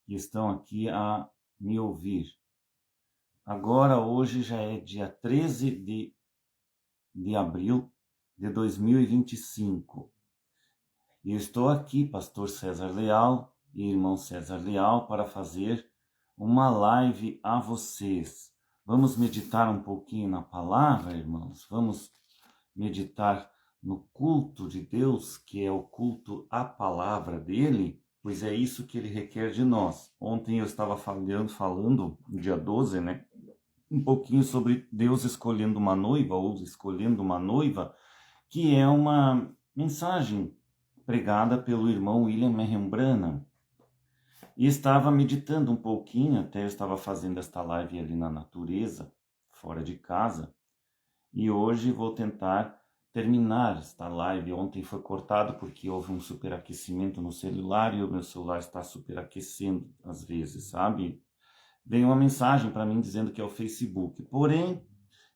que estão aqui a me ouvir. Agora, hoje já é dia 13 de abril de 2025. E estou aqui, pastor César Leal e irmão César Leal, para fazer uma live a vocês. Vamos meditar um pouquinho na palavra, irmãos? Vamos meditar no culto de Deus, que é o culto à palavra dele, pois é isso que ele requer de nós. Ontem eu estava falando, dia 12, né? Um pouquinho sobre Deus escolhendo uma noiva, ou escolhendo uma noiva, que é uma mensagem pregada pelo irmão William Marion Branham. E estava meditando um pouquinho, até eu estava fazendo esta live ali na natureza, fora de casa, e hoje vou tentar terminar esta live. Ontem foi cortado porque houve um superaquecimento no celular e o meu celular está superaquecendo às vezes, sabe? Veio uma mensagem para mim dizendo que é o Facebook. Porém,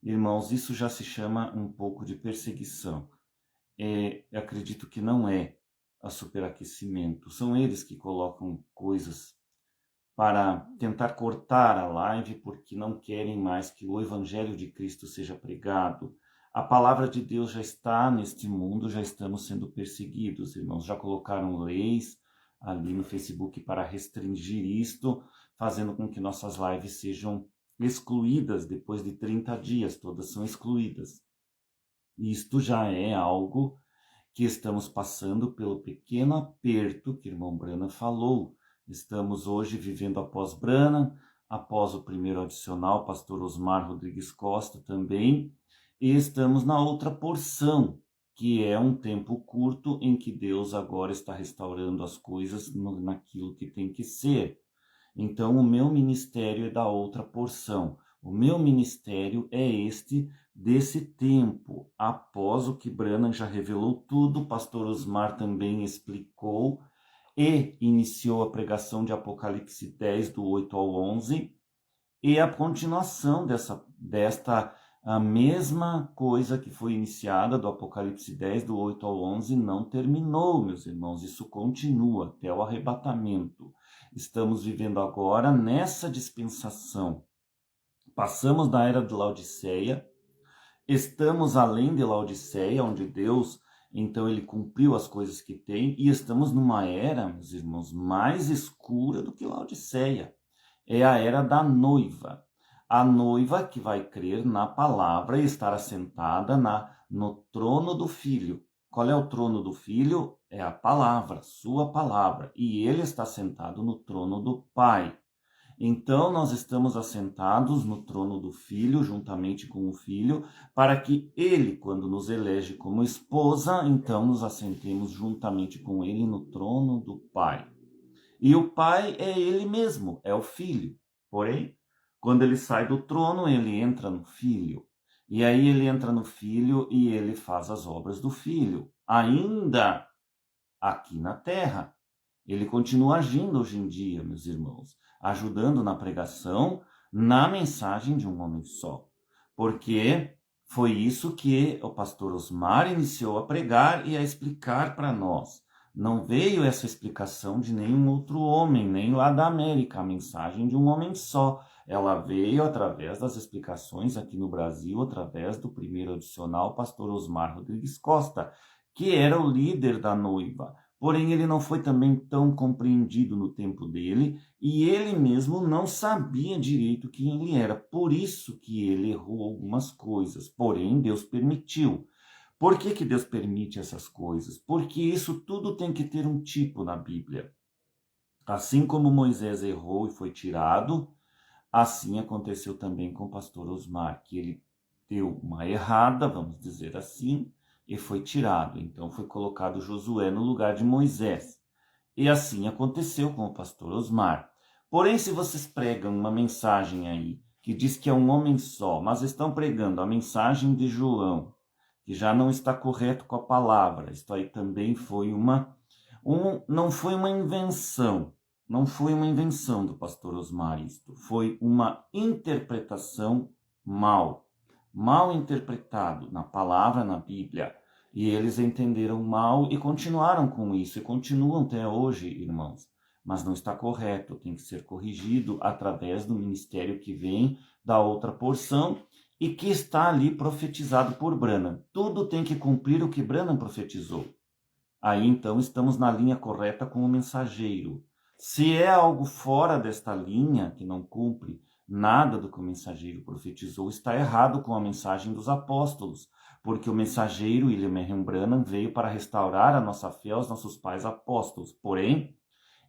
irmãos, isso já se chama um pouco de perseguição. Eu acredito que não é a superaquecimento. São eles que colocam coisas para tentar cortar a live porque não querem mais que o Evangelho de Cristo seja pregado. A palavra de Deus já está neste mundo, já estamos sendo perseguidos, irmãos. Já colocaram leis ali no Facebook para restringir isto, fazendo com que nossas lives sejam excluídas depois de 30 dias, todas são excluídas. Isto já é algo que estamos passando pelo pequeno aperto que o irmão Branham falou. Estamos hoje vivendo após Branham, após o primeiro adicional, pastor Osmar Rodrigues Costa também, e estamos na outra porção, que é um tempo curto em que Deus agora está restaurando as coisas naquilo que tem que ser. Então, o meu ministério é da outra porção. O meu ministério é este desse tempo. Após o que Branham já revelou tudo, o pastor Osmar também explicou e iniciou a pregação de Apocalipse 10, do 8 ao 11, e a continuação desta a mesma coisa que foi iniciada do Apocalipse 10, do 8 ao 11, não terminou, meus irmãos, isso continua até o arrebatamento. Estamos vivendo agora nessa dispensação. Passamos da era de Laodiceia, estamos além de Laodiceia, onde Deus, então, ele cumpriu as coisas que tem, e estamos numa era, meus irmãos, mais escura do que Laodiceia. É a era da noiva. A noiva que vai crer na palavra e estar assentada no trono do Filho. Qual é o trono do Filho? É a palavra, sua palavra. E ele está sentado no trono do Pai. Então, nós estamos assentados no trono do Filho, juntamente com o Filho, para que ele, quando nos elege como esposa, então nos assentemos juntamente com ele no trono do Pai. E o Pai é ele mesmo, é o Filho. Porém, quando ele sai do trono, ele entra no Filho. E aí ele entra no Filho e ele faz as obras do Filho. Ainda aqui na terra. Ele continua agindo hoje em dia, meus irmãos, ajudando na pregação, na mensagem de um homem só. Porque foi isso que o pastor Osmar iniciou a pregar e a explicar para nós. Não veio essa explicação de nenhum outro homem, nem lá da América, a mensagem de um homem só. Ela veio através das explicações aqui no Brasil, através do primeiro adicional, pastor Osmar Rodrigues Costa, que era o líder da noiva. Porém, ele não foi também tão compreendido no tempo dele, e ele mesmo não sabia direito quem ele era. Por isso que ele errou algumas coisas. Porém, Deus permitiu. Por que Deus permite essas coisas? Porque isso tudo tem que ter um tipo na Bíblia. Assim como Moisés errou e foi tirado, assim aconteceu também com o pastor Osmar, que ele deu uma errada, vamos dizer assim, e foi tirado. Então foi colocado Josué no lugar de Moisés. E assim aconteceu com o pastor Osmar. Porém, se vocês pregam uma mensagem aí que diz que é um homem só, mas estão pregando a mensagem de João, que já não está correto com a palavra, isto aí também foi não foi uma invenção. Não foi uma invenção do pastor Osmar, isto foi uma interpretação mal interpretado na palavra, na Bíblia. E eles entenderam mal e continuaram com isso, e continuam até hoje, irmãos. mas não está correto, tem que ser corrigido através do ministério que vem da outra porção e que está ali profetizado por Branham. Tudo tem que cumprir o que Branham profetizou. Aí então estamos na linha correta com o mensageiro. Se é algo fora desta linha, que não cumpre nada do que o mensageiro profetizou, está errado com a mensagem dos apóstolos, porque o mensageiro, William Marion Branham, veio para restaurar a nossa fé aos nossos pais apóstolos. Porém,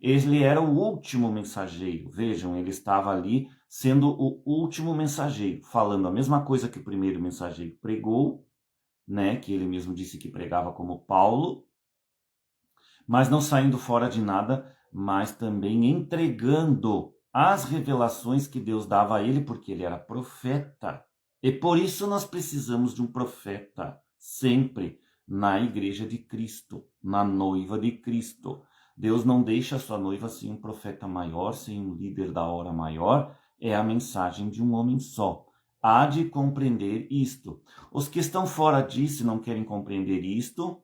ele era o último mensageiro. Vejam, ele estava ali sendo o último mensageiro, falando a mesma coisa que o primeiro mensageiro pregou, né, que ele mesmo disse que pregava como Paulo, mas não saindo fora de nada, mas também entregando as revelações que Deus dava a ele, porque ele era profeta. E por isso nós precisamos de um profeta, sempre, na igreja de Cristo, na noiva de Cristo. Deus não deixa a sua noiva sem um profeta maior, sem um líder da hora maior, é a mensagem de um homem só. Há de compreender isto. Os que estão fora disso e não querem compreender isto,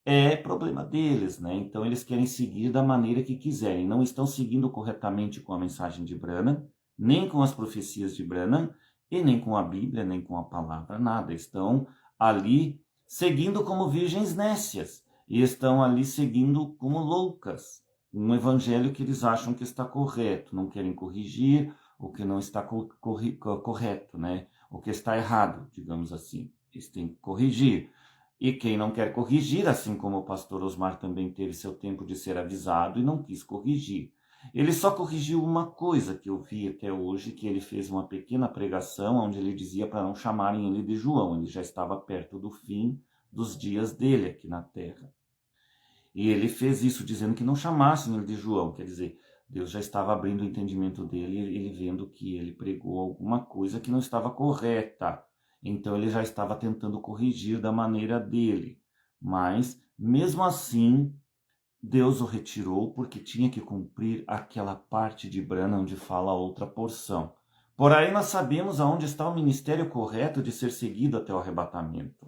é problema deles, né? Então eles querem seguir da maneira que quiserem, não estão seguindo corretamente com a mensagem de Branham, nem com as profecias de Branham, e nem com a Bíblia, nem com a palavra, nada. Estão ali seguindo como virgens nécias, e estão ali seguindo como loucas, um evangelho que eles acham que está correto, não querem corrigir o que não está correto, né? O que está errado, digamos assim. Eles têm que corrigir. E quem não quer corrigir, assim como o pastor Osmar também teve seu tempo de ser avisado e não quis corrigir. Ele só corrigiu uma coisa que eu vi até hoje, que ele fez uma pequena pregação onde ele dizia para não chamarem ele de João. Ele já estava perto do fim dos dias dele aqui na terra. E ele fez isso dizendo que não chamassem ele de João, quer dizer, Deus já estava abrindo o entendimento dele, ele vendo que ele pregou alguma coisa que não estava correta. Então ele já estava tentando corrigir da maneira dele. Mas, mesmo assim, Deus o retirou porque tinha que cumprir aquela parte de Branham onde fala a outra porção. Por aí nós sabemos aonde está o ministério correto de ser seguido até o arrebatamento.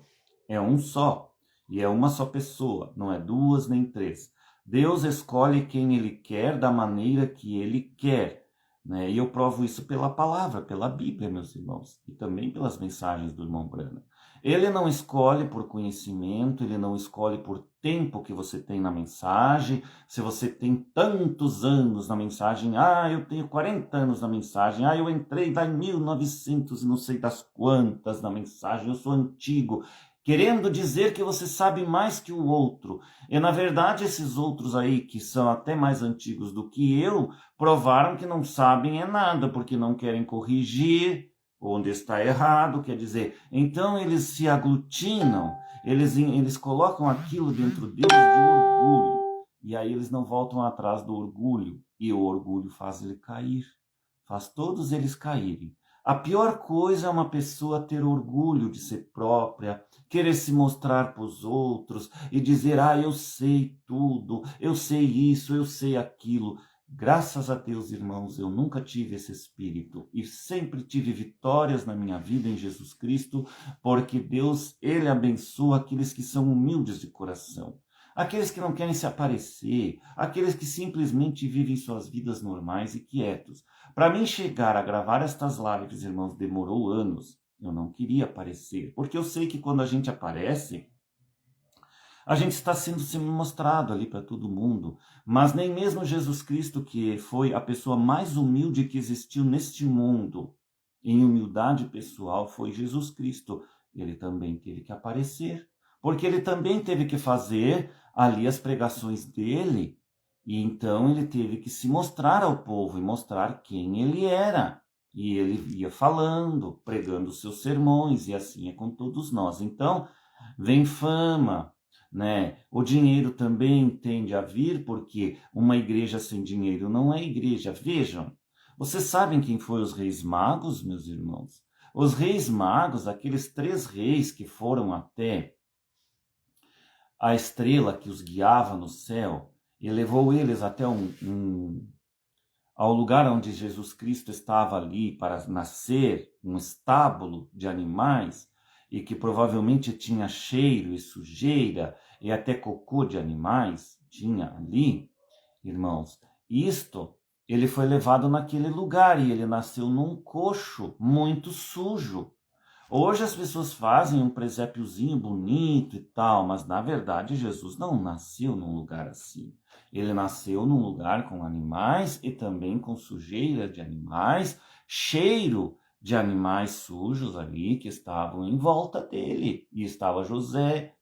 É um só. E é uma só pessoa, não é duas nem três. Deus escolhe quem Ele quer da maneira que Ele quer. Né? E eu provo isso pela palavra, pela Bíblia, meus irmãos. E também pelas mensagens do irmão Branham. Ele não escolhe por conhecimento, ele não escolhe por tempo que você tem na mensagem. Se você tem tantos anos na mensagem, eu tenho 40 anos na mensagem, eu entrei lá em 1900 e não sei das quantas na mensagem, eu sou antigo. Querendo dizer que você sabe mais que o outro. E, na verdade, esses outros aí, que são até mais antigos do que eu, provaram que não sabem nada, porque não querem corrigir onde está errado, quer dizer. Então, eles se aglutinam, eles colocam aquilo dentro deles de orgulho. E aí eles não voltam atrás do orgulho. E o orgulho faz ele cair. Faz todos eles caírem. A pior coisa é uma pessoa ter orgulho de ser própria, querer se mostrar para os outros e dizer, eu sei tudo, eu sei isso, eu sei aquilo. Graças a Deus, irmãos, eu nunca tive esse espírito e sempre tive vitórias na minha vida em Jesus Cristo, porque Deus, Ele abençoa aqueles que são humildes de coração. Aqueles que não querem se aparecer, aqueles que simplesmente vivem suas vidas normais e quietos. Para mim chegar a gravar estas lives, irmãos, demorou anos. Eu não queria aparecer, porque eu sei que quando a gente aparece, a gente está sendo mostrado ali para todo mundo. Mas nem mesmo Jesus Cristo, que foi a pessoa mais humilde que existiu neste mundo, em humildade pessoal, foi Jesus Cristo. Ele também teve que aparecer, porque ele também teve que fazer ali as pregações dele, e então ele teve que se mostrar ao povo e mostrar quem ele era. E ele ia falando, pregando os seus sermões, e assim é com todos nós. Então, vem fama, né? O dinheiro também tende a vir, porque uma igreja sem dinheiro não é igreja. Vejam, vocês sabem quem foram os reis magos, meus irmãos? Os reis magos, aqueles 3 reis que foram até a estrela que os guiava no céu e levou eles até ao lugar onde Jesus Cristo estava ali para nascer, um estábulo de animais, e que provavelmente tinha cheiro e sujeira e até cocô de animais, tinha ali, irmãos. isto, ele foi levado naquele lugar e ele nasceu num coxo muito sujo. Hoje as pessoas fazem um presépiozinho bonito e tal, mas na verdade Jesus não nasceu num lugar assim. Ele nasceu num lugar com animais e também com sujeira de animais, cheiro de animais sujos ali que estavam em volta dele. E estava José,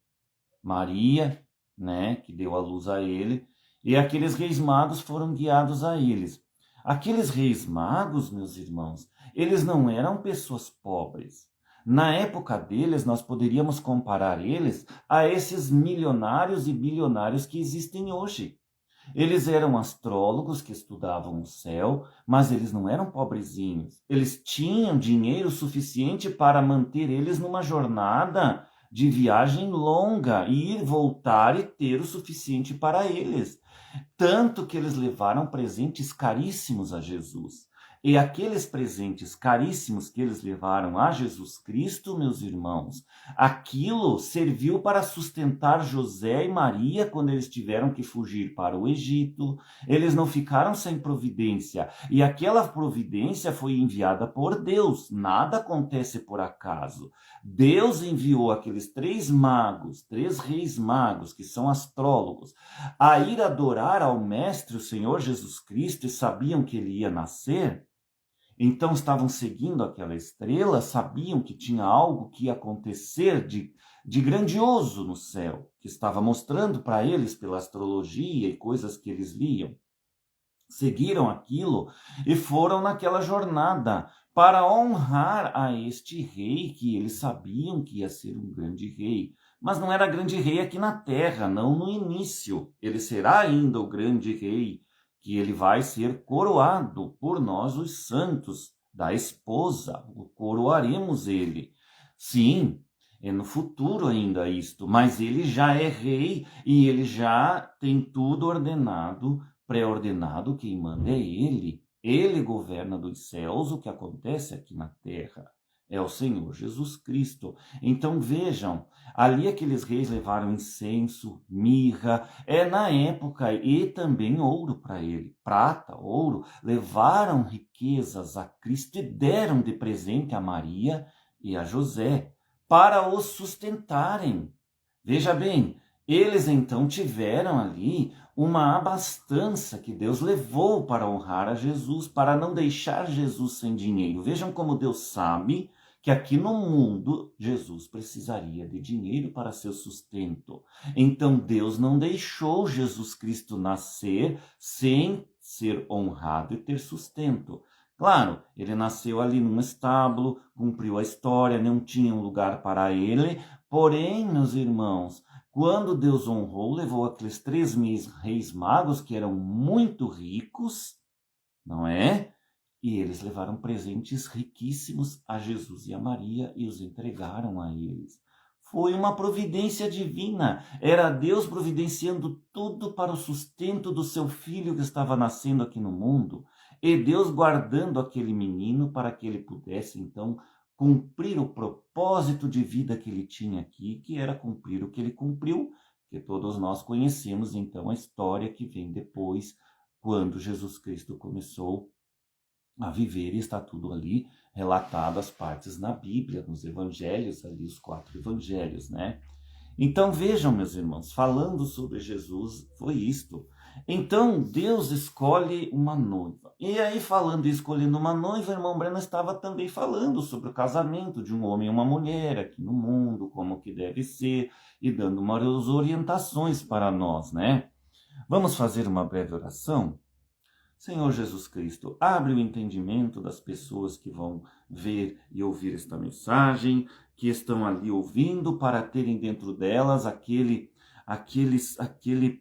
Maria, né, que deu a luz a ele, e aqueles reis magos foram guiados a eles. Aqueles reis magos, meus irmãos, eles não eram pessoas pobres. Na época deles, nós poderíamos comparar eles a esses milionários e bilionários que existem hoje. Eles eram astrólogos que estudavam o céu, mas eles não eram pobrezinhos. Eles tinham dinheiro suficiente para manter eles numa jornada de viagem longa, ir, voltar e ter o suficiente para eles. Tanto que eles levaram presentes caríssimos a Jesus. E aqueles presentes caríssimos que eles levaram a Jesus Cristo, meus irmãos, aquilo serviu para sustentar José e Maria quando eles tiveram que fugir para o Egito. Eles não ficaram sem providência. E aquela providência foi enviada por Deus. Nada acontece por acaso. Deus enviou aqueles três reis magos, que são astrólogos, a ir adorar ao Mestre, o Senhor Jesus Cristo, e sabiam que ele ia nascer. Então estavam seguindo aquela estrela, sabiam que tinha algo que ia acontecer de grandioso no céu, que estava mostrando para eles pela astrologia e coisas que eles liam. Seguiram aquilo e foram naquela jornada para honrar a este rei que eles sabiam que ia ser um grande rei. Mas não era grande rei aqui na terra, não no início. Ele será ainda o grande rei, que ele vai ser coroado por nós, os santos da esposa. Coroaremos ele. Sim, é no futuro ainda isto, mas ele já é rei e ele já tem tudo ordenado, pré-ordenado. Quem manda é ele. Ele governa dos céus o que acontece aqui na terra. É o Senhor Jesus Cristo. Então vejam, ali aqueles reis levaram incenso, mirra, na época, e também ouro para ele, prata, ouro, levaram riquezas a Cristo e deram de presente a Maria e a José para os sustentarem. Veja bem, eles então tiveram ali uma abastança que Deus levou para honrar a Jesus, para não deixar Jesus sem dinheiro. Vejam como Deus sabe que aqui no mundo Jesus precisaria de dinheiro para seu sustento. Então Deus não deixou Jesus Cristo nascer sem ser honrado e ter sustento. Claro, ele nasceu ali num estábulo, cumpriu a história, não tinha um lugar para ele. Porém, meus irmãos, quando Deus honrou, levou aqueles 3 reis magos que eram muito ricos, não é? E eles levaram presentes riquíssimos a Jesus e a Maria e os entregaram a eles. Foi uma providência divina. Era Deus providenciando tudo para o sustento do seu filho que estava nascendo aqui no mundo. E Deus guardando aquele menino para que ele pudesse, então, cumprir o propósito de vida que ele tinha aqui, que era cumprir o que ele cumpriu, que todos nós conhecemos, então, a história que vem depois, quando Jesus Cristo começou a viver, e está tudo ali relatado, as partes na Bíblia, nos evangelhos, ali os 4 evangelhos, né? Então vejam, meus irmãos, falando sobre Jesus, foi isto. Então Deus escolhe uma noiva. E aí, falando e escolhendo uma noiva, o irmão Breno estava também falando sobre o casamento de um homem e uma mulher aqui no mundo, como que deve ser, e dando umas orientações para nós, né? Vamos fazer uma breve oração? Senhor Jesus Cristo, abre o entendimento das pessoas que vão ver e ouvir esta mensagem, que estão ali ouvindo, para terem dentro delas aquele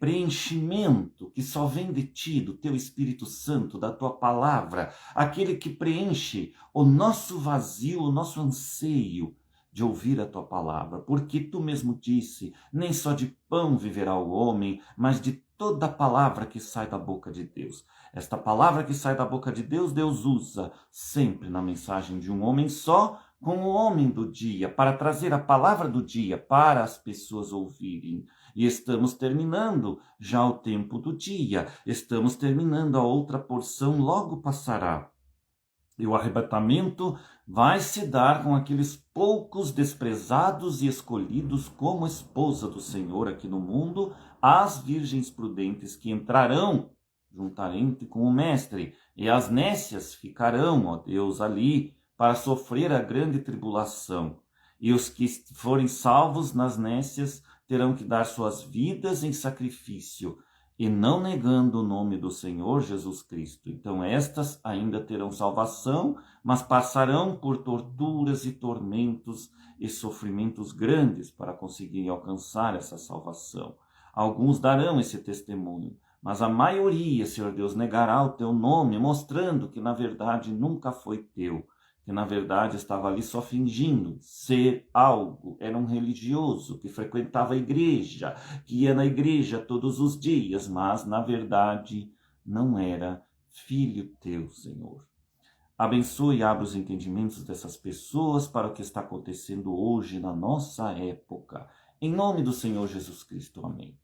preenchimento que só vem de ti, do teu Espírito Santo, da tua palavra, aquele que preenche o nosso vazio, o nosso anseio de ouvir a tua palavra, porque tu mesmo disse, nem só de pão viverá o homem, mas de toda palavra que sai da boca de Deus. Esta palavra que sai da boca de Deus, Deus usa sempre na mensagem de um homem só, com o homem do dia, para trazer a palavra do dia para as pessoas ouvirem. e estamos terminando já o tempo do dia, estamos terminando, a outra porção logo passará. E o arrebatamento vai se dar com aqueles poucos desprezados e escolhidos como esposa do Senhor aqui no mundo, as virgens prudentes que entrarão juntamente com o Mestre, e as nécias ficarão, ó Deus, ali para sofrer a grande tribulação. E os que forem salvos nas nécias terão que dar suas vidas em sacrifício, e não negando o nome do Senhor Jesus Cristo. Então estas ainda terão salvação, mas passarão por torturas e tormentos e sofrimentos grandes para conseguirem alcançar essa salvação. Alguns darão esse testemunho, mas a maioria, Senhor Deus, negará o teu nome, mostrando que na verdade nunca foi teu, que na verdade estava ali só fingindo ser algo, era um religioso que frequentava a igreja, que ia na igreja todos os dias, mas na verdade não era filho teu, Senhor. Abençoe e abra os entendimentos dessas pessoas para o que está acontecendo hoje na nossa época. Em nome do Senhor Jesus Cristo, amém.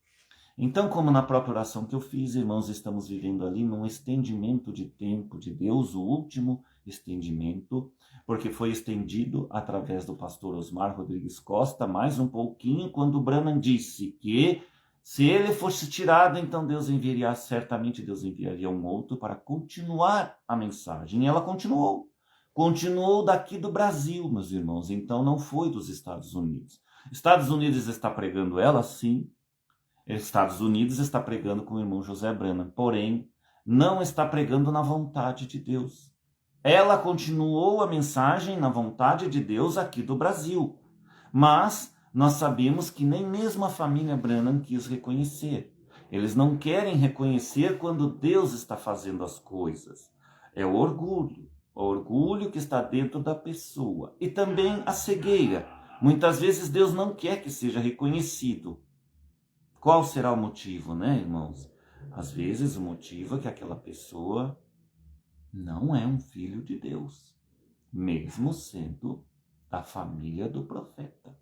Então, como na própria oração que eu fiz, irmãos, estamos vivendo ali num estendimento de tempo de Deus, o último estendimento, porque foi estendido através do pastor Osmar Rodrigues Costa, mais um pouquinho, quando Branham disse que se ele fosse tirado, então certamente Deus enviaria um outro para continuar a mensagem. E ela continuou daqui do Brasil, meus irmãos, então não foi dos Estados Unidos. Estados Unidos está pregando ela, sim. Estados Unidos está pregando com o irmão José Branham, porém, não está pregando na vontade de Deus. Ela continuou a mensagem na vontade de Deus aqui do Brasil, mas nós sabemos que nem mesmo a família Branham quis reconhecer. Eles não querem reconhecer quando Deus está fazendo as coisas. É o orgulho que está dentro da pessoa. E também a cegueira. Muitas vezes Deus não quer que seja reconhecido. Qual será o motivo, né, irmãos? Às vezes o motivo é que aquela pessoa não é um filho de Deus, mesmo sendo da família do profeta.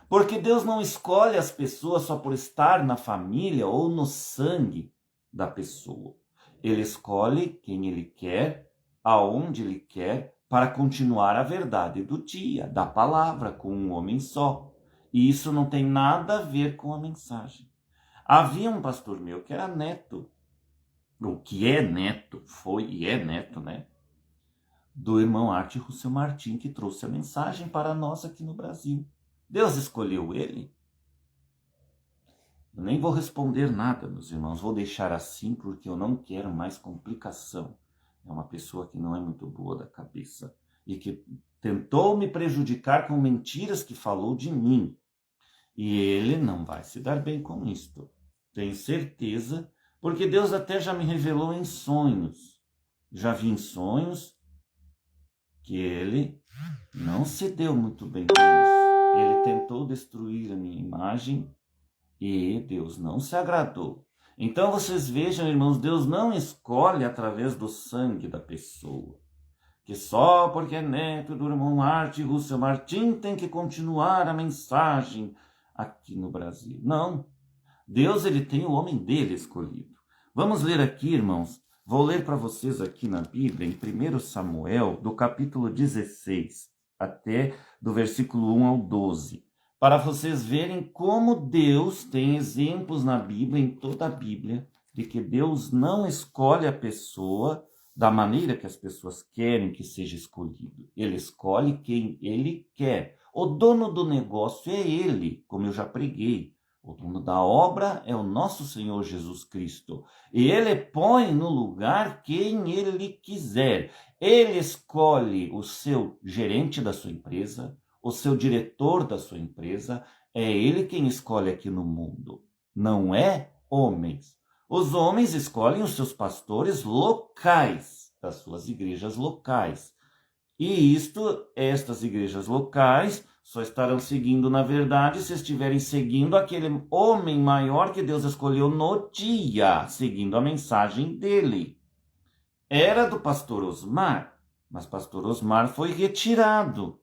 Porque Deus não escolhe as pessoas só por estar na família ou no sangue da pessoa. Ele escolhe quem ele quer, aonde ele quer, para continuar a verdade do dia, da palavra, com um homem só. E isso não tem nada a ver com a mensagem. Havia um pastor meu que era neto, ou que é neto, foi e é neto, né? Do irmão Arte Russell Martin, que trouxe a mensagem para nós aqui no Brasil. Deus escolheu ele? Eu nem vou responder nada, meus irmãos, vou deixar assim porque eu não quero mais complicação. É uma pessoa que não é muito boa da cabeça e que tentou me prejudicar com mentiras que falou de mim. E ele não vai se dar bem com isto. Tenho certeza, porque Deus até já me revelou em sonhos. Já vi em sonhos que ele não se deu muito bem com isso. Ele tentou destruir a minha imagem e Deus não se agradou. Então vocês vejam, irmãos, Deus não escolhe através do sangue da pessoa. Que só porque é neto do irmão Arte Russell Martin tem que continuar a mensagem aqui no Brasil. Não. Deus, ele tem o homem dele escolhido. Vamos ler aqui, irmãos. Vou ler para vocês aqui na Bíblia, em 1 Samuel, do capítulo 16, até do versículo 1 ao 12. Para vocês verem como Deus tem exemplos na Bíblia, em toda a Bíblia, de que Deus não escolhe a pessoa da maneira que as pessoas querem que seja escolhido. Ele escolhe quem ele quer. O dono do negócio é ele, como eu já preguei. O dono da obra é o nosso Senhor Jesus Cristo. E ele põe no lugar quem ele quiser. Ele escolhe o seu gerente da sua empresa, o seu diretor da sua empresa. É ele quem escolhe aqui no mundo. Não é homens. Os homens escolhem os seus pastores locais, das suas igrejas locais. E estas igrejas locais só estarão seguindo, na verdade, se estiverem seguindo aquele homem maior que Deus escolheu no dia, seguindo a mensagem dele. Era do pastor Osmar, mas pastor Osmar foi retirado.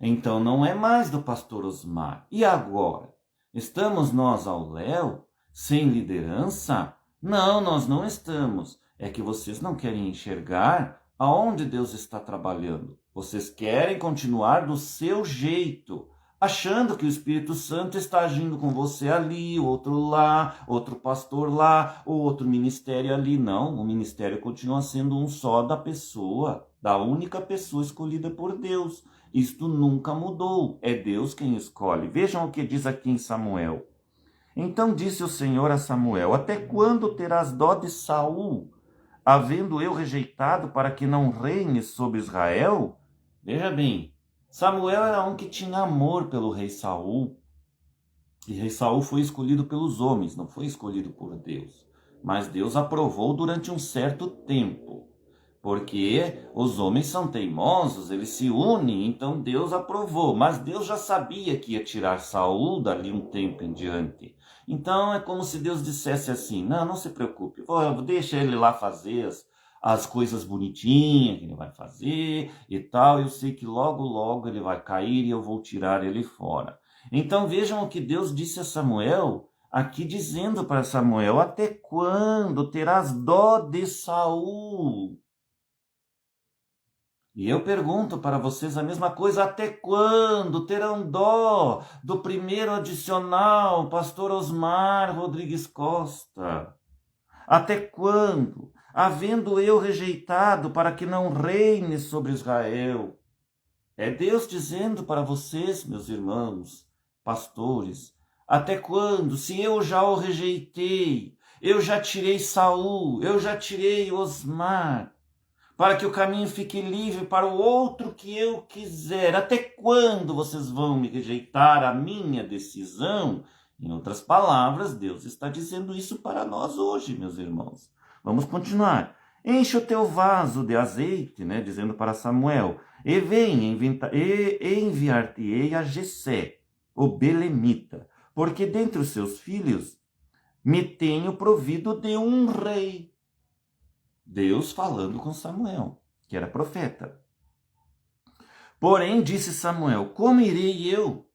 Então não é mais do pastor Osmar. E agora? Estamos nós ao léu, sem liderança? Não, nós não estamos. É que vocês não querem enxergar aonde Deus está trabalhando. Vocês querem continuar do seu jeito, achando que o Espírito Santo está agindo com você ali, outro lá, outro pastor lá, ou outro ministério ali. Não, o ministério continua sendo um só da pessoa, da única pessoa escolhida por Deus. Isto nunca mudou, é Deus quem escolhe. Vejam o que diz aqui em Samuel. Então disse o Senhor a Samuel: até quando terás dó de Saul, havendo eu rejeitado para que não reine sobre Israel? Veja bem, Samuel era um que tinha amor pelo rei Saul, e rei Saul foi escolhido pelos homens, não foi escolhido por Deus. Mas Deus aprovou durante um certo tempo. Porque os homens são teimosos, eles se unem, então Deus aprovou. Mas Deus já sabia que ia tirar Saul dali um tempo em diante. Então é como se Deus dissesse assim: não se preocupe, deixa ele lá fazer as coisas bonitinhas que ele vai fazer e tal. Eu sei que logo, logo ele vai cair e eu vou tirar ele fora. Então vejam o que Deus disse a Samuel, aqui dizendo para Samuel: até quando terás dó de Saul? E eu pergunto para vocês a mesma coisa: até quando terão dó do primeiro adicional, pastor Osmar Rodrigues Costa? Até quando, havendo eu rejeitado para que não reine sobre Israel? É Deus dizendo para vocês, meus irmãos, pastores: até quando, se eu já o rejeitei, eu já tirei Saul, eu já tirei Osmar, para que o caminho fique livre para o outro que eu quiser. Até quando vocês vão me rejeitar a minha decisão? Em outras palavras, Deus está dizendo isso para nós hoje, meus irmãos. Vamos continuar. Enche o teu vaso de azeite, né, dizendo para Samuel, e enviar-te-ei a Jessé, o belemita, porque dentre os seus filhos me tenho provido de um rei. Deus falando com Samuel, que era profeta. Porém, disse Samuel: como irei eu?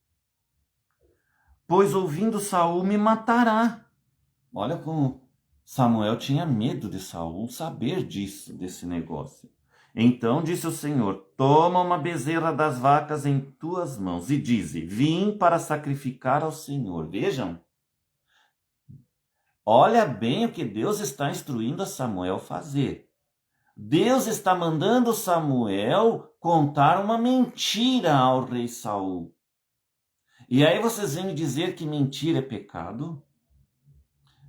Pois ouvindo Saul me matará. Olha como Samuel tinha medo de Saul saber disso, desse negócio. Então disse o Senhor: toma uma bezerra das vacas em tuas mãos e dize: vim para sacrificar ao Senhor. Vejam. Olha bem o que Deus está instruindo a Samuel fazer. Deus está mandando Samuel contar uma mentira ao rei Saul. E aí vocês vêm me dizer que mentira é pecado?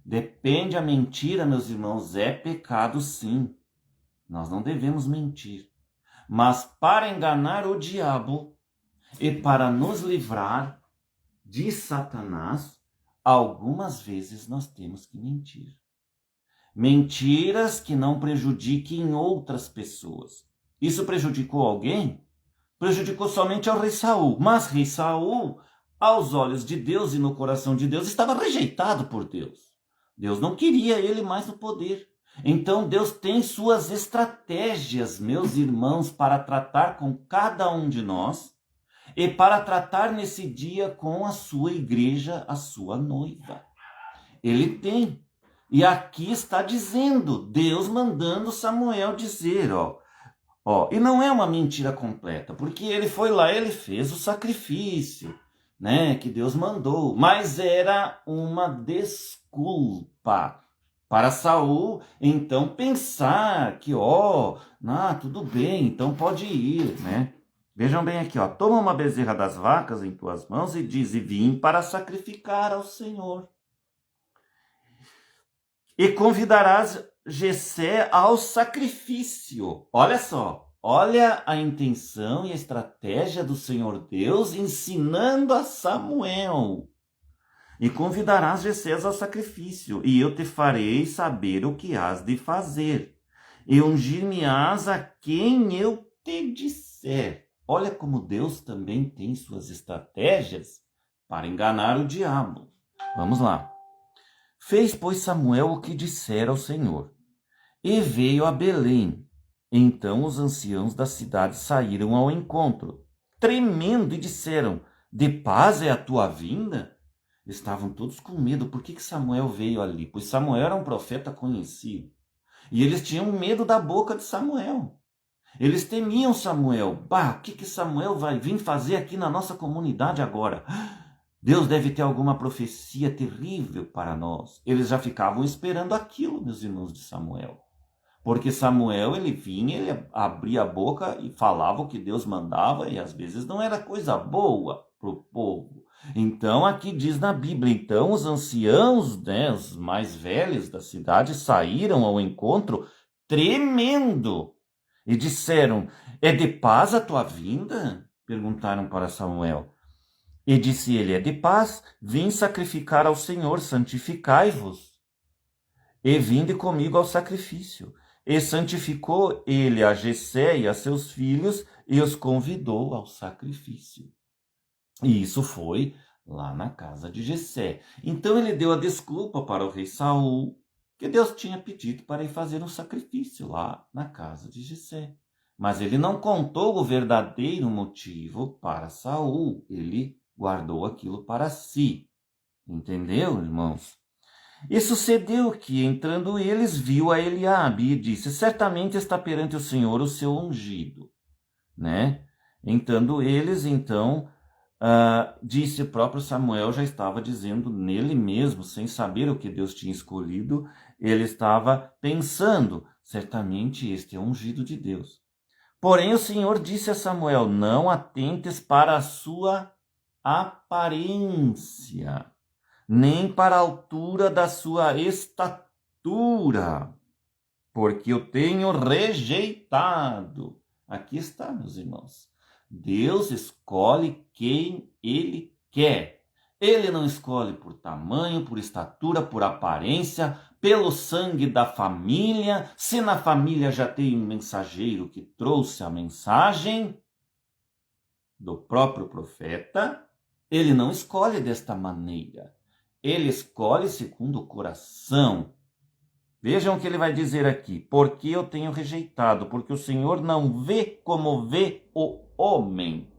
Depende, a mentira, meus irmãos, é pecado sim. Nós não devemos mentir. Mas para enganar o diabo e para nos livrar de Satanás, algumas vezes nós temos que mentir. Mentiras que não prejudiquem outras pessoas. Isso prejudicou alguém? Prejudicou somente ao rei Saul. Mas rei Saul, aos olhos de Deus e no coração de Deus, estava rejeitado por Deus. Deus não queria ele mais no poder. Então Deus tem suas estratégias, meus irmãos, para tratar com cada um de nós e para tratar nesse dia com a sua igreja, a sua noiva. Ele tem. E aqui está dizendo, Deus mandando Samuel dizer, e não é uma mentira completa, porque ele foi lá, ele fez o sacrifício, né, que Deus mandou, mas era uma desculpa para Saul, então pensar que, tudo bem, então pode ir, né? Vejam bem aqui, toma uma bezerra das vacas em tuas mãos e diz, e vim para sacrificar ao Senhor. E convidarás Jessé ao sacrifício. Olha só, olha a intenção e a estratégia do Senhor Deus ensinando a Samuel. E convidarás Jessé ao sacrifício, e eu te farei saber o que hás de fazer, e ungir-me-ás a quem eu te disser. Olha como Deus também tem suas estratégias para enganar o diabo. Vamos lá. Fez, pois, Samuel o que dissera ao Senhor, e veio a Belém. Então os anciãos da cidade saíram ao encontro, tremendo, e disseram, de paz é a tua vinda? estavam todos com medo. Por que Samuel veio ali? Pois Samuel era um profeta conhecido. E eles tinham medo da boca de Samuel. Eles temiam Samuel. Bah, o que Samuel vai vir fazer aqui na nossa comunidade agora? Deus deve ter alguma profecia terrível para nós. Eles já ficavam esperando aquilo, meus irmãos de Samuel. Porque Samuel, ele vinha, ele abria a boca e falava o que Deus mandava, e às vezes não era coisa boa para o povo. Então, aqui diz na Bíblia, então os anciãos, né, os mais velhos da cidade, saíram ao encontro tremendo e disseram: é de paz a tua vinda? Perguntaram para Samuel. E disse ele: é de paz, vim sacrificar ao Senhor, santificai-vos, e vinde comigo ao sacrifício. E santificou ele a Jessé e a seus filhos, e os convidou ao sacrifício. E isso foi lá na casa de Jessé. Então ele deu a desculpa para o rei Saul, que Deus tinha pedido para ir fazer um sacrifício lá na casa de Jessé. Mas ele não contou o verdadeiro motivo para Saul. Ele guardou aquilo para si. Entendeu, irmãos? E sucedeu que, entrando eles, viu a Eliabe e disse: certamente está perante o Senhor o seu ungido. Né? Entrando eles, então, disse o próprio Samuel, já estava dizendo nele mesmo, sem saber o que Deus tinha escolhido, ele estava pensando: certamente este é o ungido de Deus. Porém o Senhor disse a Samuel: não atentes para a sua aparência, nem para a altura da sua estatura, porque eu tenho rejeitado. Aqui está, meus irmãos. Deus escolhe quem Ele quer. Ele não escolhe por tamanho, por estatura, por aparência, pelo sangue da família. Se na família já tem um mensageiro que trouxe a mensagem do próprio profeta, ele não escolhe desta maneira. Ele escolhe segundo o coração. Vejam o que ele vai dizer aqui: porque eu tenho rejeitado, porque o Senhor não vê como vê o homem.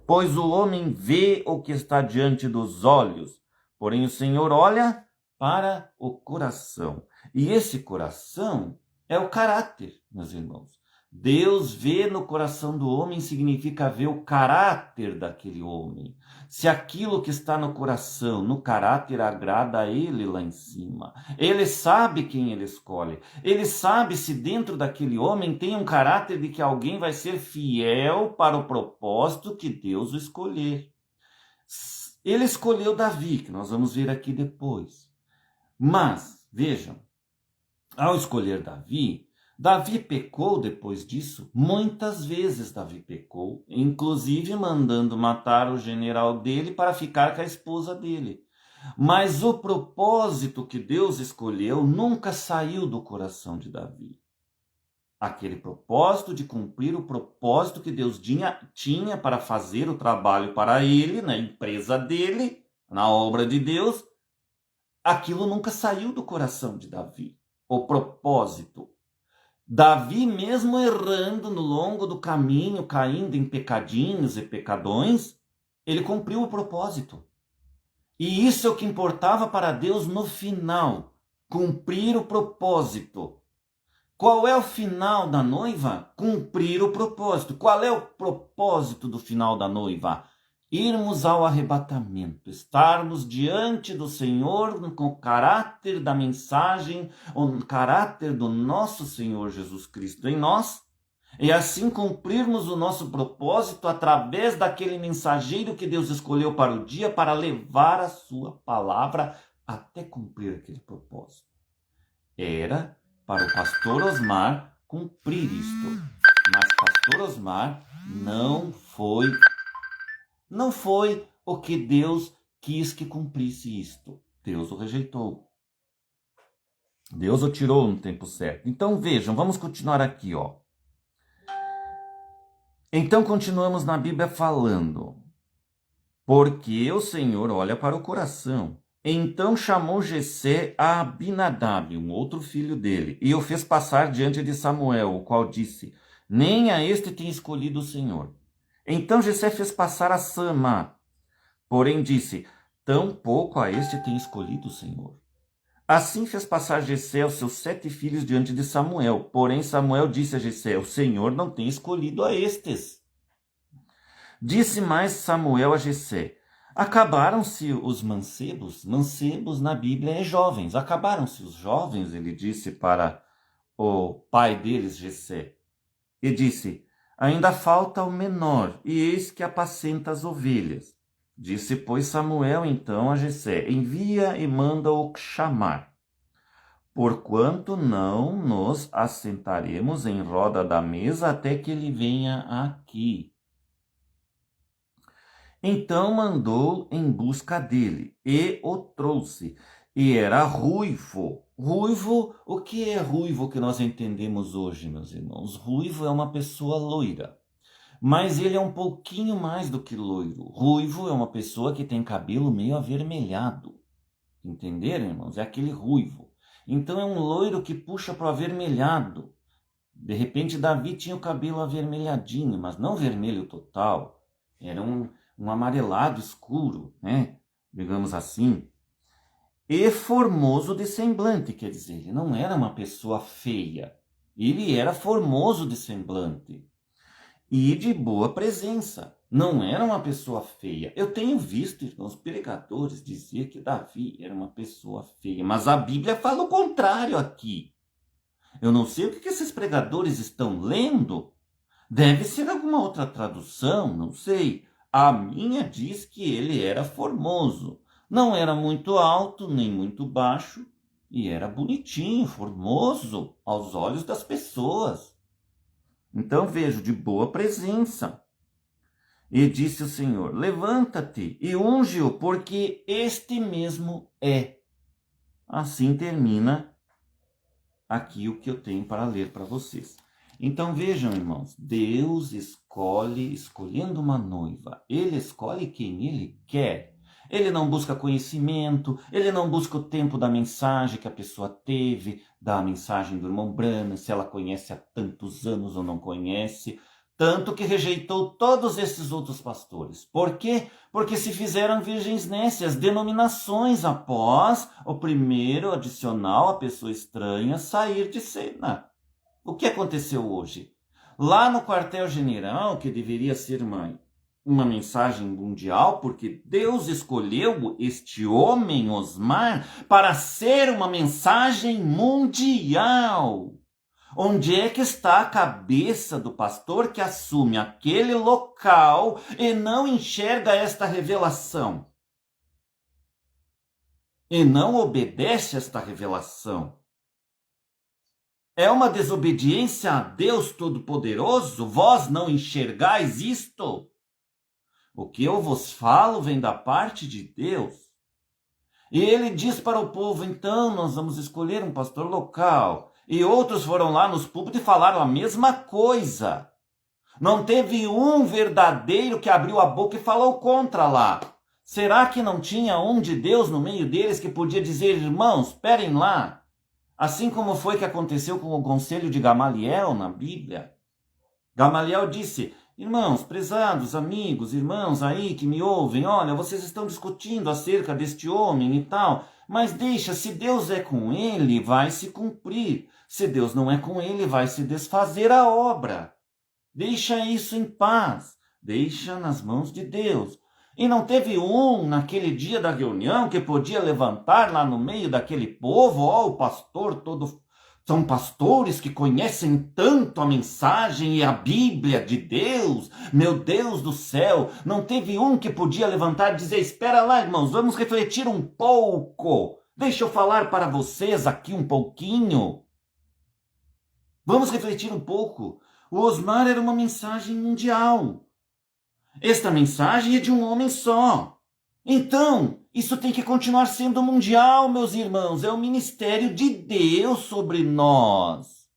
Pois o homem vê o que está diante dos olhos, porém o Senhor olha para o coração. E esse coração é o caráter, meus irmãos. Deus vê no coração do homem significa ver o caráter daquele homem. Se aquilo que está no coração, no caráter, agrada a ele lá em cima. Ele sabe quem ele escolhe. Ele sabe se dentro daquele homem tem um caráter de que alguém vai ser fiel para o propósito que Deus o escolher. Ele escolheu Davi, que nós vamos ver aqui depois. Mas, vejam, ao escolher Davi pecou depois disso. Muitas vezes Davi pecou, inclusive mandando matar o general dele para ficar com a esposa dele. Mas o propósito que Deus escolheu nunca saiu do coração de Davi. Aquele propósito de cumprir o propósito que Deus tinha para fazer o trabalho para ele, na empresa dele, na obra de Deus, aquilo nunca saiu do coração de Davi. O propósito. Davi, mesmo errando no longo do caminho, caindo em pecadinhos e pecadões, ele cumpriu o propósito. E isso é o que importava para Deus no final, cumprir o propósito. Qual é o final da noiva? Cumprir o propósito. Qual é o propósito do final da noiva? Irmos ao arrebatamento, estarmos diante do Senhor com o caráter da mensagem, o caráter do nosso Senhor Jesus Cristo em nós, e assim cumprirmos o nosso propósito através daquele mensageiro que Deus escolheu para o dia, para levar a sua palavra até cumprir aquele propósito. Era para o pastor Osmar cumprir isto, mas pastor Osmar não foi o que Deus quis que cumprisse isto. Deus o rejeitou. Deus o tirou no tempo certo. Então vejam, vamos continuar aqui, ó. Então continuamos na Bíblia falando: porque o Senhor olha para o coração. Então chamou Jessé a Abinadab, um outro filho dele, e o fez passar diante de Samuel, o qual disse: nem a este tem escolhido o Senhor. Então Jessé fez passar a Sama, porém disse: tão pouco a este tem escolhido o Senhor. Assim fez passar Jessé os seus 7 filhos diante de Samuel. Porém, Samuel disse a Jessé: o Senhor não tem escolhido a estes. Disse mais Samuel a Jessé: acabaram-se os mancebos? Mancebos na Bíblia é jovens. Acabaram-se os jovens, ele disse para o pai deles, Jessé. E disse: ainda falta o menor, e eis que apacenta as ovelhas. Disse, pois, Samuel então a Jessé: envia e manda-o chamar. Porquanto não nos assentaremos em roda da mesa até que ele venha aqui. Então mandou em busca dele, e o trouxe. E era ruivo. Ruivo, o que é ruivo que nós entendemos hoje, meus irmãos? Ruivo é uma pessoa loira. Mas ele é um pouquinho mais do que loiro. Ruivo é uma pessoa que tem cabelo meio avermelhado. Entenderam, irmãos? É aquele ruivo. Então é um loiro que puxa para o avermelhado. De repente Davi tinha o cabelo avermelhadinho, mas não vermelho total. Era um amarelado escuro, né? Digamos assim. E formoso de semblante, quer dizer, ele não era uma pessoa feia. Ele era formoso de semblante. E de boa presença. Não era uma pessoa feia. Eu tenho visto, irmãos, pregadores dizer que Davi era uma pessoa feia, mas a Bíblia fala o contrário aqui. Eu não sei o que esses pregadores estão lendo. Deve ser alguma outra tradução, não sei. A minha diz que ele era formoso. Não era muito alto, nem muito baixo, e era bonitinho, formoso aos olhos das pessoas. Então vejo, de boa presença. E disse o Senhor: levanta-te e unge-o, porque este mesmo é. Assim termina aqui o que eu tenho para ler para vocês. Então vejam, irmãos, Deus escolhendo uma noiva. Ele escolhe quem ele quer. Ele não busca conhecimento, ele não busca o tempo da mensagem que a pessoa teve, da mensagem do irmão Branham, se ela conhece há tantos anos ou não conhece. Tanto que rejeitou todos esses outros pastores. Por quê? Porque se fizeram virgens nécias, denominações após o primeiro adicional, a pessoa estranha, sair de cena. O que aconteceu hoje? Lá no quartel-general, que deveria ser uma mensagem mundial, porque Deus escolheu este homem, Osmar, para ser uma mensagem mundial. Onde é que está a cabeça do pastor que assume aquele local e não enxerga esta revelação? E não obedece a esta revelação? É uma desobediência a Deus Todo-Poderoso? Vós não enxergais isto? O que eu vos falo vem da parte de Deus. E ele diz para o povo, então nós vamos escolher um pastor local. E outros foram lá nos púlpitos e falaram a mesma coisa. Não teve um verdadeiro que abriu a boca e falou contra lá. Será que não tinha um de Deus no meio deles que podia dizer, irmãos, esperem lá? Assim como foi que aconteceu com o conselho de Gamaliel na Bíblia. Gamaliel disse, irmãos, prezados, amigos, irmãos aí que me ouvem, olha, vocês estão discutindo acerca deste homem e tal, mas deixa, se Deus é com ele, vai se cumprir. Se Deus não é com ele, vai se desfazer a obra. Deixa isso em paz. Deixa nas mãos de Deus. E não teve um, naquele dia da reunião, que podia levantar lá no meio daquele povo, o pastor todo... São pastores que conhecem tanto a mensagem e a Bíblia de Deus. Meu Deus do céu, não teve um que podia levantar e dizer, espera lá, irmãos, vamos refletir um pouco. Deixa eu falar para vocês aqui um pouquinho. Vamos refletir um pouco. O Osmar era uma mensagem mundial. Esta mensagem é de um homem só. Então, isso tem que continuar sendo mundial, meus irmãos. É o ministério de Deus sobre nós.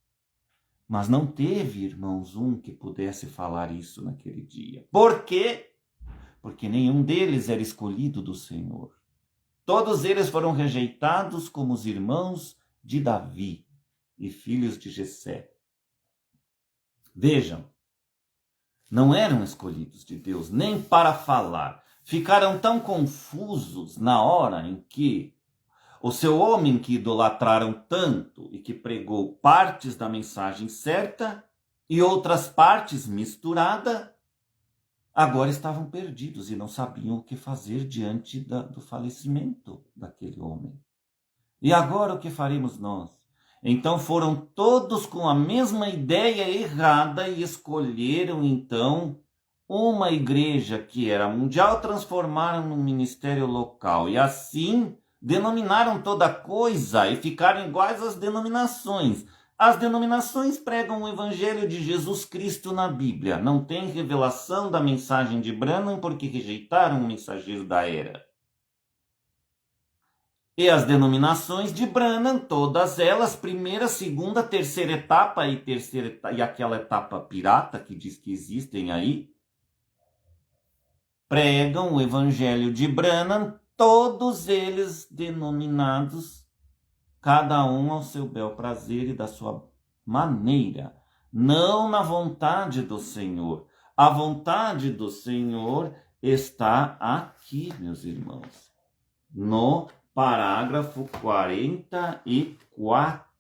Mas não teve, irmãos, um que pudesse falar isso naquele dia. Por quê? Porque nenhum deles era escolhido do Senhor. Todos eles foram rejeitados como os irmãos de Davi e filhos de Jessé. Vejam, não eram escolhidos de Deus nem para falar. ficaram tão confusos na hora em que o seu homem que idolatraram tanto e que pregou partes da mensagem certa e outras partes misturadas, agora estavam perdidos e não sabiam o que fazer diante do falecimento daquele homem. E agora o que faremos nós? Então foram todos com a mesma ideia errada e escolheram então uma igreja que era mundial, transformaram num ministério local e assim denominaram toda coisa e ficaram iguais às denominações. As denominações pregam o evangelho de Jesus Cristo na Bíblia. Não tem revelação da mensagem de Branham porque rejeitaram o mensageiro da era. E as denominações de Branham, todas elas, primeira, segunda, terceira etapa e aquela etapa pirata que diz que existem aí, pregam o evangelho de Branham, todos eles denominados, cada um ao seu bel prazer e da sua maneira, não na vontade do Senhor. A vontade do Senhor está aqui, meus irmãos, no parágrafo 44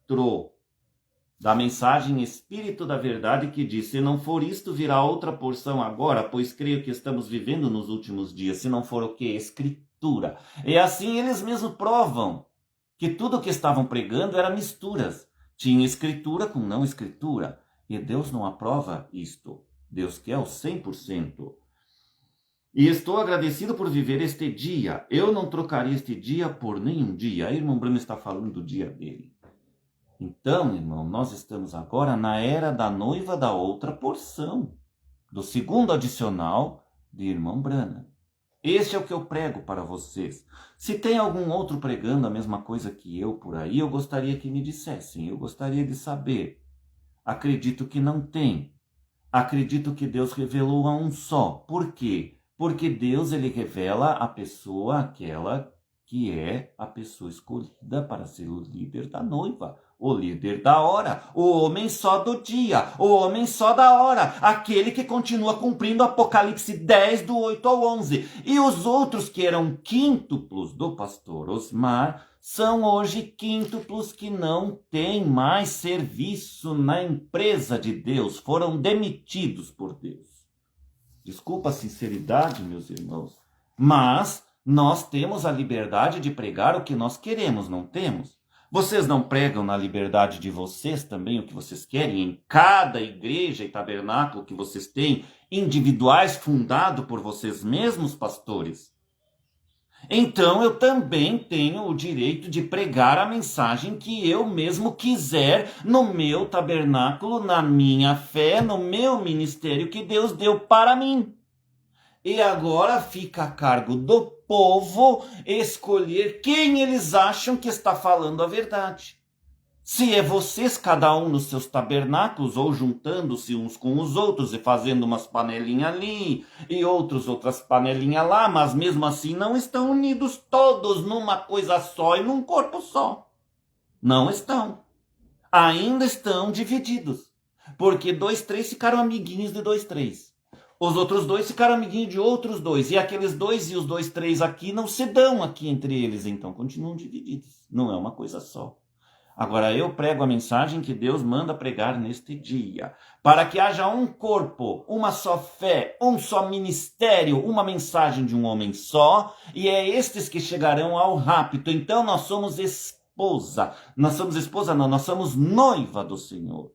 da mensagem Espírito da Verdade, que diz: se não for isto, virá outra porção agora, pois creio que estamos vivendo nos últimos dias. Se não for o que? Escritura. E assim eles mesmos provam que tudo o que estavam pregando era misturas. Tinha escritura com não escritura. E Deus não aprova isto. Deus quer o 100%. E estou agradecido por viver este dia. Eu não trocaria este dia por nenhum dia. Aí o irmão Branham está falando do dia dele. Então, irmão, nós estamos agora na era da noiva da outra porção, do segundo adicional de irmão Branham. Este é o que eu prego para vocês. Se tem algum outro pregando a mesma coisa que eu por aí, eu gostaria que me dissessem. Eu gostaria de saber. Acredito que não tem. Acredito que Deus revelou a um só. Por quê? Porque Deus, ele revela a pessoa, aquela que é a pessoa escolhida para ser o líder da noiva, o líder da hora, o homem só do dia, o homem só da hora, aquele que continua cumprindo Apocalipse 10, do 8 ao 11. E os outros que eram quíntuplos do pastor Osmar, são hoje quíntuplos que não têm mais serviço na empresa de Deus, foram demitidos por Deus. Desculpa a sinceridade, meus irmãos, mas nós temos a liberdade de pregar o que nós queremos, não temos? Vocês não pregam na liberdade de vocês também o que vocês querem em cada igreja e tabernáculo que vocês têm, individuais, fundado por vocês mesmos, pastores? Então eu também tenho o direito de pregar a mensagem que eu mesmo quiser no meu tabernáculo, na minha fé, no meu ministério que Deus deu para mim. E agora fica a cargo do povo escolher quem eles acham que está falando a verdade. Se é vocês, cada um nos seus tabernáculos, ou juntando-se uns com os outros e fazendo umas panelinhas ali e outras panelinhas lá, mas mesmo assim não estão unidos todos numa coisa só e num corpo só. Não estão. Ainda estão divididos. Porque 2, 3 ficaram amiguinhos de 2, 3. Os outros 2 ficaram amiguinhos de outros 2. E aqueles 2 e os 2, 3 aqui não se dão aqui entre eles. Então continuam divididos. Não é uma coisa só. Agora eu prego a mensagem que Deus manda pregar neste dia. Para que haja um corpo, uma só fé, um só ministério, uma mensagem de um homem só. E é estes que chegarão ao rapto. Então nós somos esposa. Nós somos noiva do Senhor.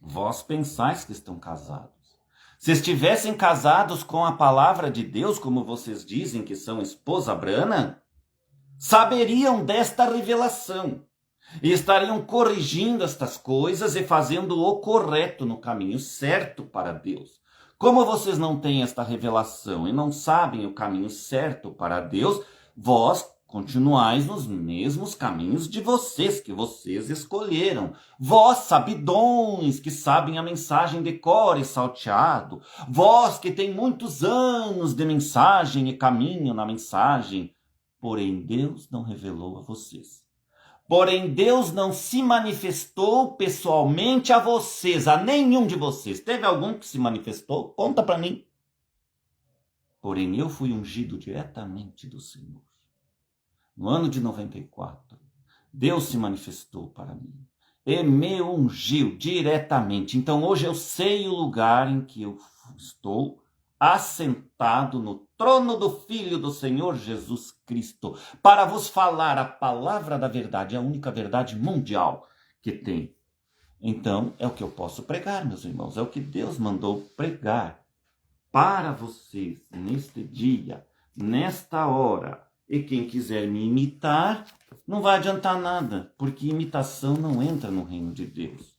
Vós pensais que estão casados. Se estivessem casados com a palavra de Deus, como vocês dizem que são esposa Branham, saberiam desta revelação e estariam corrigindo estas coisas e fazendo o correto no caminho certo para Deus. Como vocês não têm esta revelação e não sabem o caminho certo para Deus, vós continuais nos mesmos caminhos de vocês, que vocês escolheram. Vós, sabidões, que sabem a mensagem de cor e salteado. Vós, que têm muitos anos de mensagem e caminho na mensagem. Porém, Deus não revelou a vocês. Porém, Deus não se manifestou pessoalmente a vocês, a nenhum de vocês. Teve algum que se manifestou? Conta para mim. Porém, eu fui ungido diretamente do Senhor. No ano de 94, Deus se manifestou para mim e me ungiu diretamente. Então, hoje eu sei o lugar em que eu estou, assentado no trono do Filho do Senhor Jesus Cristo, para vos falar a palavra da verdade, a única verdade mundial que tem. Então, é o que eu posso pregar, meus irmãos, é o que Deus mandou pregar para vocês neste dia, nesta hora. E quem quiser me imitar, não vai adiantar nada, porque imitação não entra no reino de Deus.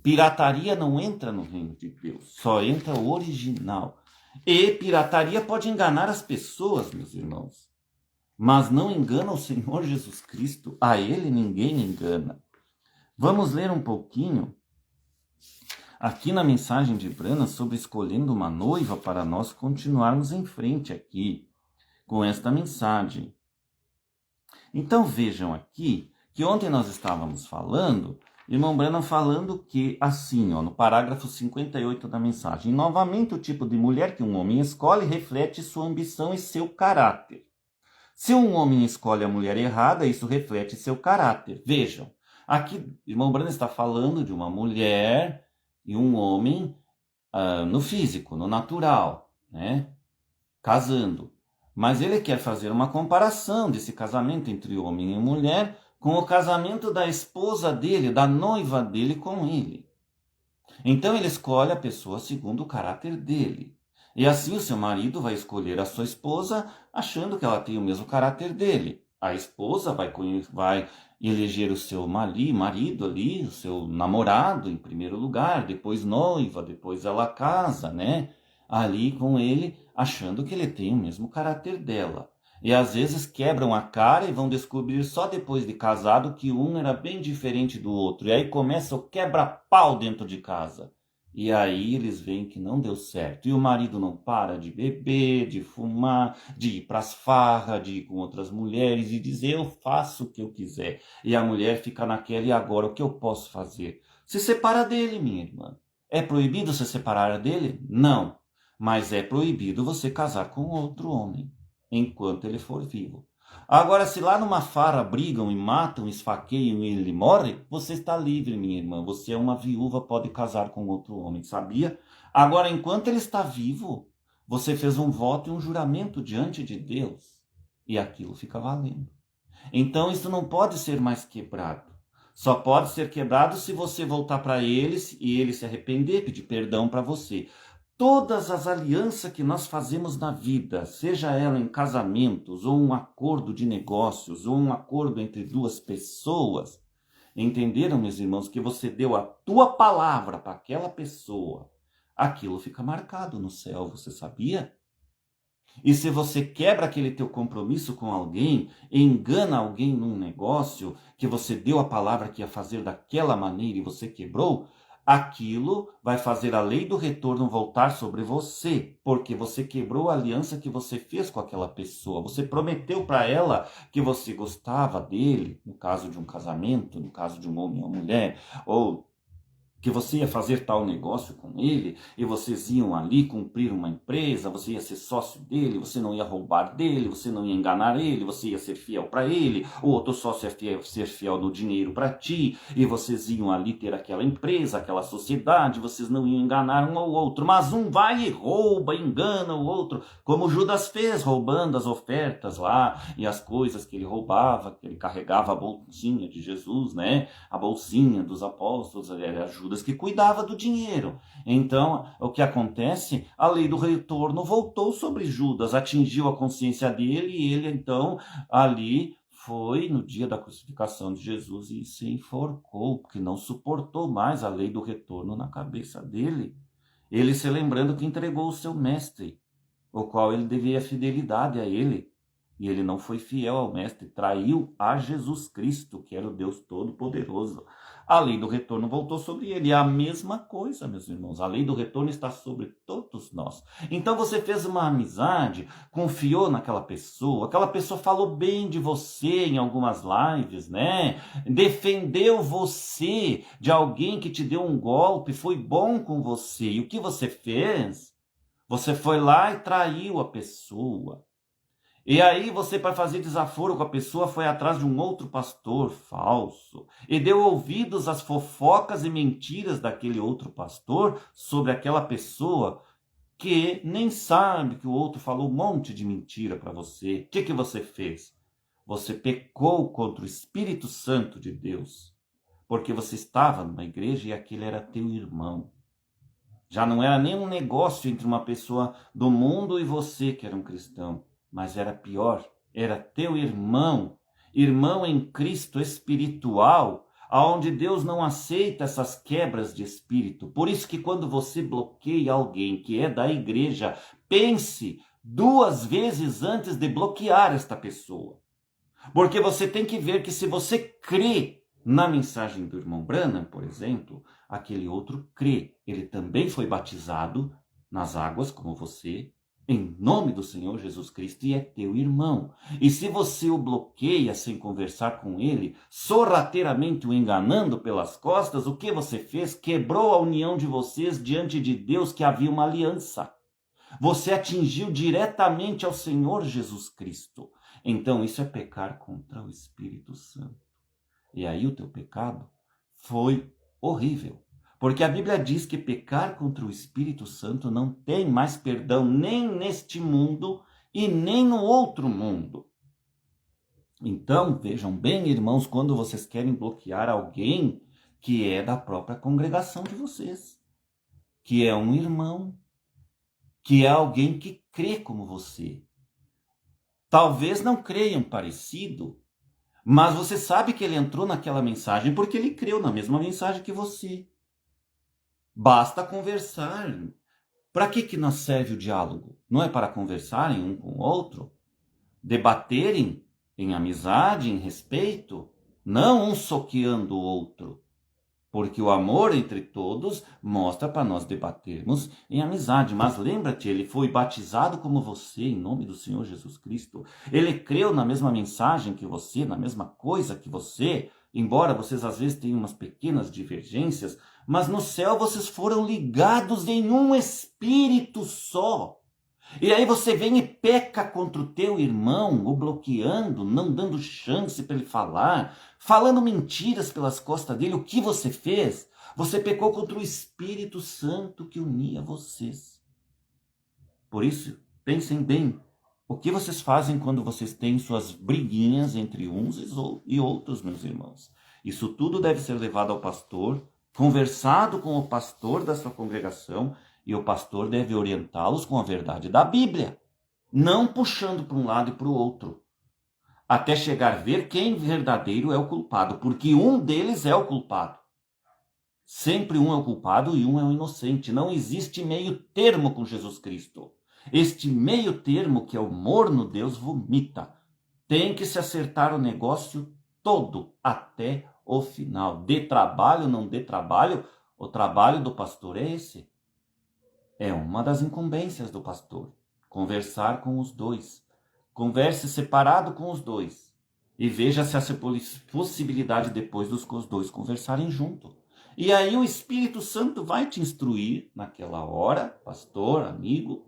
Pirataria não entra no reino de Deus, só entra o original. E pirataria pode enganar as pessoas, meus irmãos, mas não engana o Senhor Jesus Cristo. A Ele ninguém engana. Vamos ler um pouquinho aqui na mensagem de Brana sobre escolhendo uma noiva para nós continuarmos em frente aqui com esta mensagem. Então vejam aqui que ontem nós estávamos falando, irmão Branham falando que assim, no parágrafo 58 da mensagem, novamente o tipo de mulher que um homem escolhe reflete sua ambição e seu caráter. Se um homem escolhe a mulher errada, isso reflete seu caráter. Vejam, aqui irmão Branham está falando de uma mulher e um homem no físico, no natural, né? Casando. Mas ele quer fazer uma comparação desse casamento entre homem e mulher com o casamento da esposa dele, da noiva dele com ele. Então ele escolhe a pessoa segundo o caráter dele. E assim o seu marido vai escolher a sua esposa achando que ela tem o mesmo caráter dele. A esposa vai eleger o seu marido ali, o seu namorado em primeiro lugar, depois noiva, depois ela casa, né? Ali com ele, achando que ele tem o mesmo caráter dela. E às vezes quebram a cara e vão descobrir só depois de casado que um era bem diferente do outro. E aí começa o quebra-pau dentro de casa. E aí eles veem que não deu certo. E o marido não para de beber, de fumar, de ir para as farras, de ir com outras mulheres e dizer eu faço o que eu quiser. E a mulher fica naquela, e agora o que eu posso fazer? Se separa dele, minha irmã. É proibido se separar dele? Não. Mas é proibido você casar com outro homem, enquanto ele for vivo. Agora, se lá numa farra brigam e matam, esfaqueiam e ele morre, você está livre, minha irmã. Você é uma viúva, pode casar com outro homem, sabia? Agora, enquanto ele está vivo, você fez um voto e um juramento diante de Deus. E aquilo fica valendo. Então, isso não pode ser mais quebrado. Só pode ser quebrado se você voltar para eles e ele se arrepender, pedir perdão para você. Todas as alianças que nós fazemos na vida, seja ela em casamentos, ou um acordo de negócios, ou um acordo entre duas pessoas, entenderam, meus irmãos, que você deu a tua palavra para aquela pessoa, aquilo fica marcado no céu, você sabia? E se você quebra aquele teu compromisso com alguém, engana alguém num negócio, que você deu a palavra que ia fazer daquela maneira e você quebrou, aquilo vai fazer a lei do retorno voltar sobre você, porque você quebrou a aliança que você fez com aquela pessoa. Você prometeu para ela que você gostava dele, no caso de um casamento, no caso de um homem ou mulher, ou que você ia fazer tal negócio com ele, e vocês iam ali cumprir uma empresa, você ia ser sócio dele, você não ia roubar dele, você não ia enganar ele, você ia ser fiel para ele, o outro sócio ia ser fiel no dinheiro para ti, e vocês iam ali ter aquela empresa, aquela sociedade, vocês não iam enganar um ao outro, mas um vai e rouba, engana o outro, como Judas fez, roubando as ofertas lá, e as coisas que ele roubava, que ele carregava a bolsinha de Jesus, né? A bolsinha dos apóstolos, era Judas que cuidava do dinheiro. Então, o que acontece? A lei do retorno voltou sobre Judas, atingiu a consciência dele e ele, então, ali foi no dia da crucificação de Jesus e se enforcou, porque não suportou mais a lei do retorno na cabeça dele. Ele se lembrando que entregou o seu mestre, o qual ele devia fidelidade a ele. E ele não foi fiel ao mestre, traiu a Jesus Cristo, que era o Deus Todo-Poderoso. A lei do retorno voltou sobre ele. É a mesma coisa, meus irmãos. A lei do retorno está sobre todos nós. Então você fez uma amizade, confiou naquela pessoa, aquela pessoa falou bem de você em algumas lives, né? Defendeu você de alguém que te deu um golpe, foi bom com você. E o que você fez? Você foi lá e traiu a pessoa. E aí você, para fazer desaforo com a pessoa, foi atrás de um outro pastor falso e deu ouvidos às fofocas e mentiras daquele outro pastor sobre aquela pessoa que nem sabe que o outro falou um monte de mentira para você. O que você fez? Você pecou contra o Espírito Santo de Deus, porque você estava numa igreja e aquele era teu irmão. Já não era nem um negócio entre uma pessoa do mundo e você que era um cristão, mas era pior, era teu irmão, irmão em Cristo espiritual, aonde Deus não aceita essas quebras de espírito. Por isso que quando você bloqueia alguém que é da igreja, pense 2 vezes antes de bloquear esta pessoa. Porque você tem que ver que se você crê na mensagem do irmão Branham, por exemplo, aquele outro crê. Ele também foi batizado nas águas, como você, em nome do Senhor Jesus Cristo, e é teu irmão. E se você o bloqueia sem conversar com ele, sorrateiramente o enganando pelas costas, o que você fez? Quebrou a união de vocês diante de Deus, que havia uma aliança. Você atingiu diretamente ao Senhor Jesus Cristo. Então isso é pecar contra o Espírito Santo. E aí o teu pecado foi horrível. Porque a Bíblia diz que pecar contra o Espírito Santo não tem mais perdão nem neste mundo e nem no outro mundo. Então, vejam bem, irmãos, quando vocês querem bloquear alguém que é da própria congregação de vocês, que é um irmão, que é alguém que crê como você. Talvez não creiam parecido, mas você sabe que ele entrou naquela mensagem porque ele creu na mesma mensagem que você. Basta conversar. Para que nós serve o diálogo? Não é para conversarem um com o outro? Debaterem em amizade, em respeito? Não um soqueando o outro. Porque o amor entre todos mostra para nós debatermos em amizade. Mas lembra-te, ele foi batizado como você, em nome do Senhor Jesus Cristo. Ele creu na mesma mensagem que você, na mesma coisa que você. Embora vocês às vezes tenham umas pequenas divergências, mas no céu vocês foram ligados em um espírito só. E aí você vem e peca contra o teu irmão, o bloqueando, não dando chance para ele falar, falando mentiras pelas costas dele. O que você fez? Você pecou contra o Espírito Santo que unia vocês. Por isso, pensem bem, o que vocês fazem quando vocês têm suas briguinhas entre uns e outros, meus irmãos? Isso tudo deve ser levado ao pastor, conversado com o pastor da sua congregação, e o pastor deve orientá-los com a verdade da Bíblia, não puxando para um lado e para o outro, até chegar a ver quem verdadeiro é o culpado, porque um deles é o culpado. Sempre um é o culpado e um é o inocente. Não existe meio termo com Jesus Cristo. Este meio termo, que é o morno, Deus vomita. Tem que se acertar o negócio todo até o final. Dê trabalho, não dê trabalho, o trabalho do pastor é esse. É uma das incumbências do pastor, conversar com os dois. Converse separado com os dois e veja se há possibilidade depois dos dois conversarem junto. E aí o Espírito Santo vai te instruir naquela hora, pastor, amigo,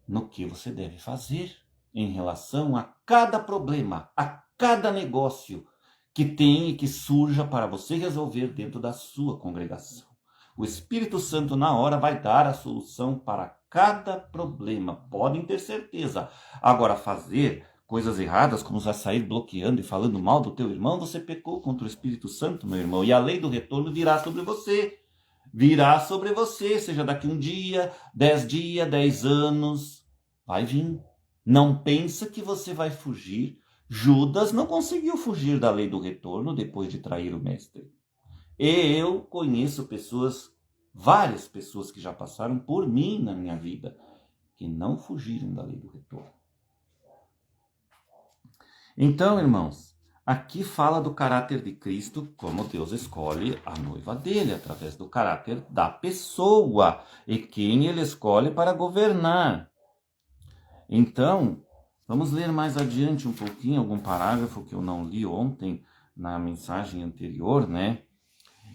no que você deve fazer em relação a cada problema, a cada negócio que tem e que surja para você resolver dentro da sua congregação. O Espírito Santo, na hora, vai dar a solução para cada problema. Podem ter certeza. Agora, fazer coisas erradas, como já sair bloqueando e falando mal do teu irmão, você pecou contra o Espírito Santo, meu irmão. E a lei do retorno virá sobre você. Virá sobre você, seja daqui um dia, 10 dias, 10 anos. Vai vir. Não pensa que você vai fugir. Judas não conseguiu fugir da lei do retorno depois de trair o mestre. E eu conheço várias pessoas que já passaram por mim na minha vida, que não fugiram da lei do retorno. Então, irmãos, aqui fala do caráter de Cristo, como Deus escolhe a noiva dele, através do caráter da pessoa, e quem ele escolhe para governar. Então, vamos ler mais adiante um pouquinho, algum parágrafo que eu não li ontem, na mensagem anterior, né?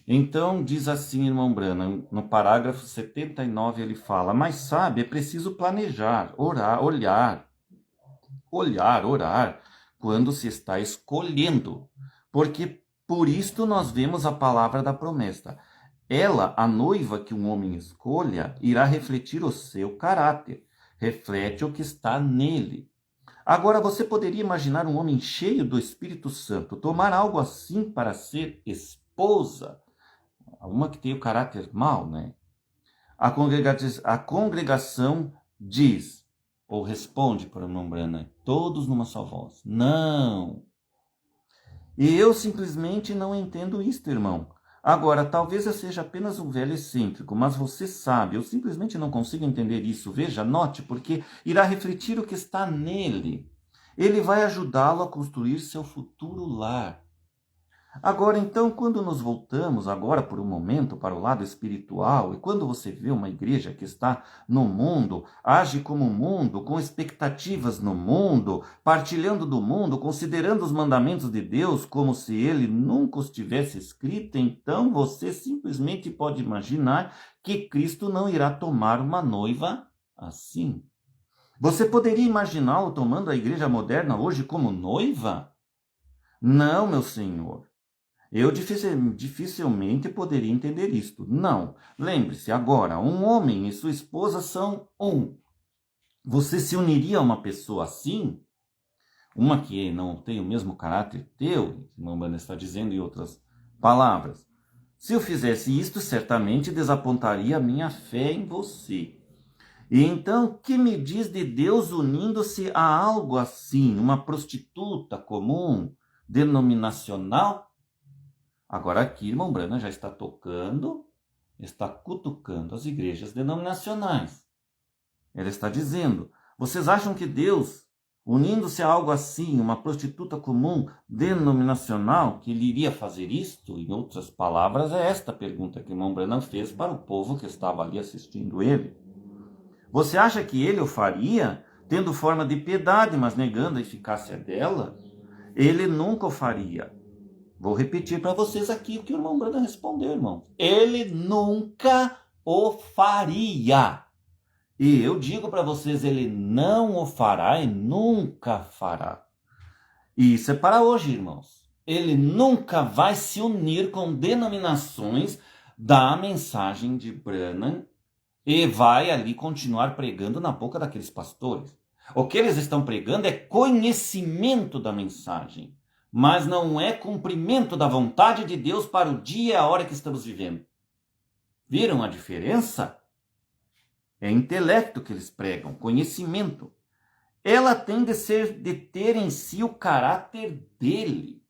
Então, diz assim, irmão Branham, no parágrafo 79, ele fala, mas sabe, é preciso planejar, orar, orar, quando se está escolhendo. Porque por isto nós vemos a palavra da promessa. Ela, a noiva que um homem escolha, irá refletir o seu caráter. Reflete o que está nele. Agora, você poderia imaginar um homem cheio do Espírito Santo tomar algo assim para ser esposa? Uma que tem o caráter mau, né? A congregação diz, ou responde para o irmão Branham, todos numa só voz, não. E eu simplesmente não entendo isto, irmão. Agora, talvez eu seja apenas um velho excêntrico, mas você sabe, eu simplesmente não consigo entender isso. Veja, note, porque irá refletir o que está nele. Ele vai ajudá-lo a construir seu futuro lar. Agora, então, quando nos voltamos agora por um momento para o lado espiritual, e quando você vê uma igreja que está no mundo, age como o mundo, com expectativas no mundo, partilhando do mundo, considerando os mandamentos de Deus como se ele nunca os tivesse escrito, então você simplesmente pode imaginar que Cristo não irá tomar uma noiva assim. Você poderia imaginá-lo tomando a igreja moderna hoje como noiva? Não, meu senhor. Eu dificilmente poderia entender isto. Não. Lembre-se, agora, um homem e sua esposa são um. Você se uniria a uma pessoa assim? Uma que não tem o mesmo caráter teu, o irmão Branham está dizendo em outras palavras. Se eu fizesse isto, certamente desapontaria a minha fé em você. E então, que me diz de Deus unindo-se a algo assim, uma prostituta comum, denominacional? Agora aqui, irmão Branham já está está cutucando as igrejas denominacionais. Ele está dizendo, vocês acham que Deus, unindo-se a algo assim, uma prostituta comum, denominacional, que ele iria fazer isto? Em outras palavras, é esta pergunta que o irmão Branham fez para o povo que estava ali assistindo ele. Você acha que ele o faria, tendo forma de piedade, mas negando a eficácia dela? Ele nunca o faria. Vou repetir para vocês aqui o que o irmão Branham respondeu, irmão. Ele nunca o faria. E eu digo para vocês, ele não o fará e nunca fará. E isso é para hoje, irmãos. Ele nunca vai se unir com denominações da mensagem de Branham e vai ali continuar pregando na boca daqueles pastores. O que eles estão pregando é conhecimento da mensagem, mas não é cumprimento da vontade de Deus para o dia e a hora que estamos vivendo. Viram a diferença? É intelecto que eles pregam, conhecimento. Ela tem de ter em si o caráter dele.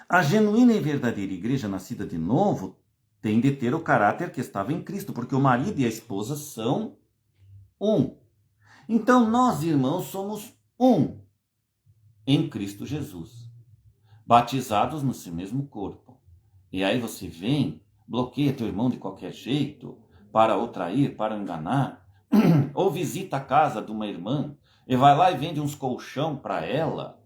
A genuína e verdadeira igreja nascida de novo tem de ter o caráter que estava em Cristo, porque o marido e a esposa são um. Então nós, irmãos, somos um em Cristo Jesus, batizados no seu mesmo corpo. E aí você vem, bloqueia teu irmão de qualquer jeito, para o trair, para o enganar, ou visita a casa de uma irmã, e vai lá e vende uns colchão para ela,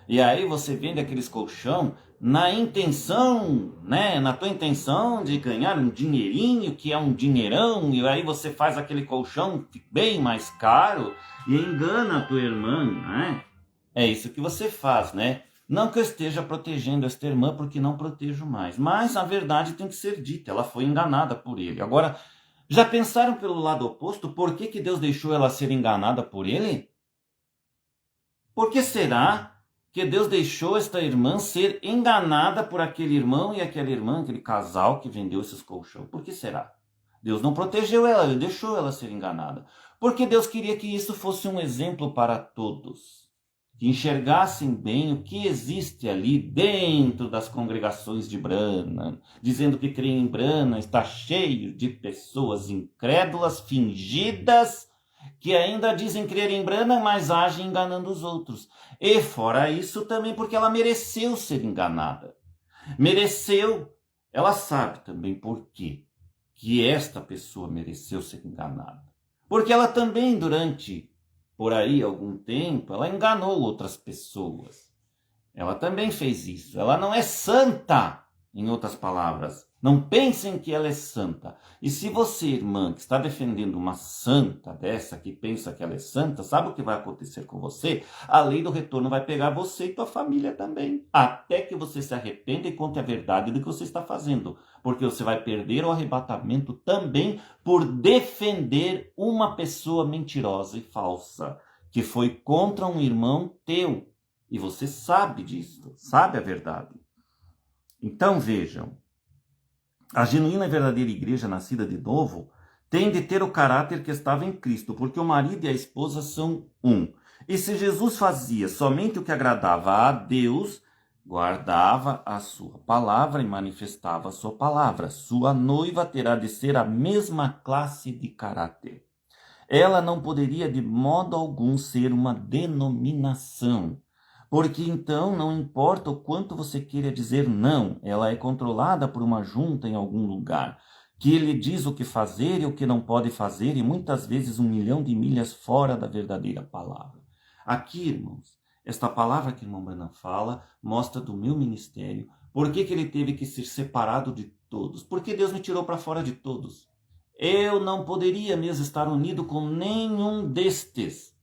e aí você vende aqueles colchão na intenção, né, na tua intenção de ganhar um dinheirinho, que é um dinheirão, e aí você faz aquele colchão bem mais caro, e engana a tua irmã, né? É isso que você faz, né? Não que eu esteja protegendo esta irmã, porque não protejo mais. Mas a verdade tem que ser dita, ela foi enganada por ele. Agora, já pensaram pelo lado oposto? Por que Deus deixou ela ser enganada por ele? Por que será que Deus deixou esta irmã ser enganada por aquele irmão e aquela irmã, aquele casal que vendeu esses colchões? Por que será? Deus não protegeu ela, ele deixou ela ser enganada. Porque Deus queria que isso fosse um exemplo para todos. Que enxergassem bem o que existe ali dentro das congregações de Branham, dizendo que creem em Branham está cheio de pessoas incrédulas, fingidas, que ainda dizem crer em Branham, mas agem enganando os outros. E fora isso também porque ela mereceu ser enganada. Mereceu, ela sabe também por quê que esta pessoa mereceu ser enganada. Porque ela também por aí algum tempo, ela enganou outras pessoas. Ela também fez isso. Ela não é santa. Em outras palavras, não pensem que ela é santa. E se você, irmã, que está defendendo uma santa dessa, que pensa que ela é santa, sabe o que vai acontecer com você? A lei do retorno vai pegar você e tua família também. Até que você se arrependa e conte a verdade do que você está fazendo. Porque você vai perder o arrebatamento também por defender uma pessoa mentirosa e falsa, que foi contra um irmão teu. E você sabe disso, sabe a verdade. Então vejam, a genuína e verdadeira igreja nascida de novo tem de ter o caráter que estava em Cristo, porque o marido e a esposa são um. E se Jesus fazia somente o que agradava a Deus, guardava a sua palavra e manifestava a sua palavra. Sua noiva terá de ser a mesma classe de caráter. Ela não poderia de modo algum ser uma denominação. Porque então não importa o quanto você queira dizer não, ela é controlada por uma junta em algum lugar, que lhe diz o que fazer e o que não pode fazer, e muitas vezes 1.000.000 de milhas fora da verdadeira palavra. Aqui, irmãos, esta palavra que o irmão Branham fala, mostra do meu ministério, por que ele teve que ser separado de todos, porque Deus me tirou para fora de todos. Eu não poderia mesmo estar unido com nenhum destes,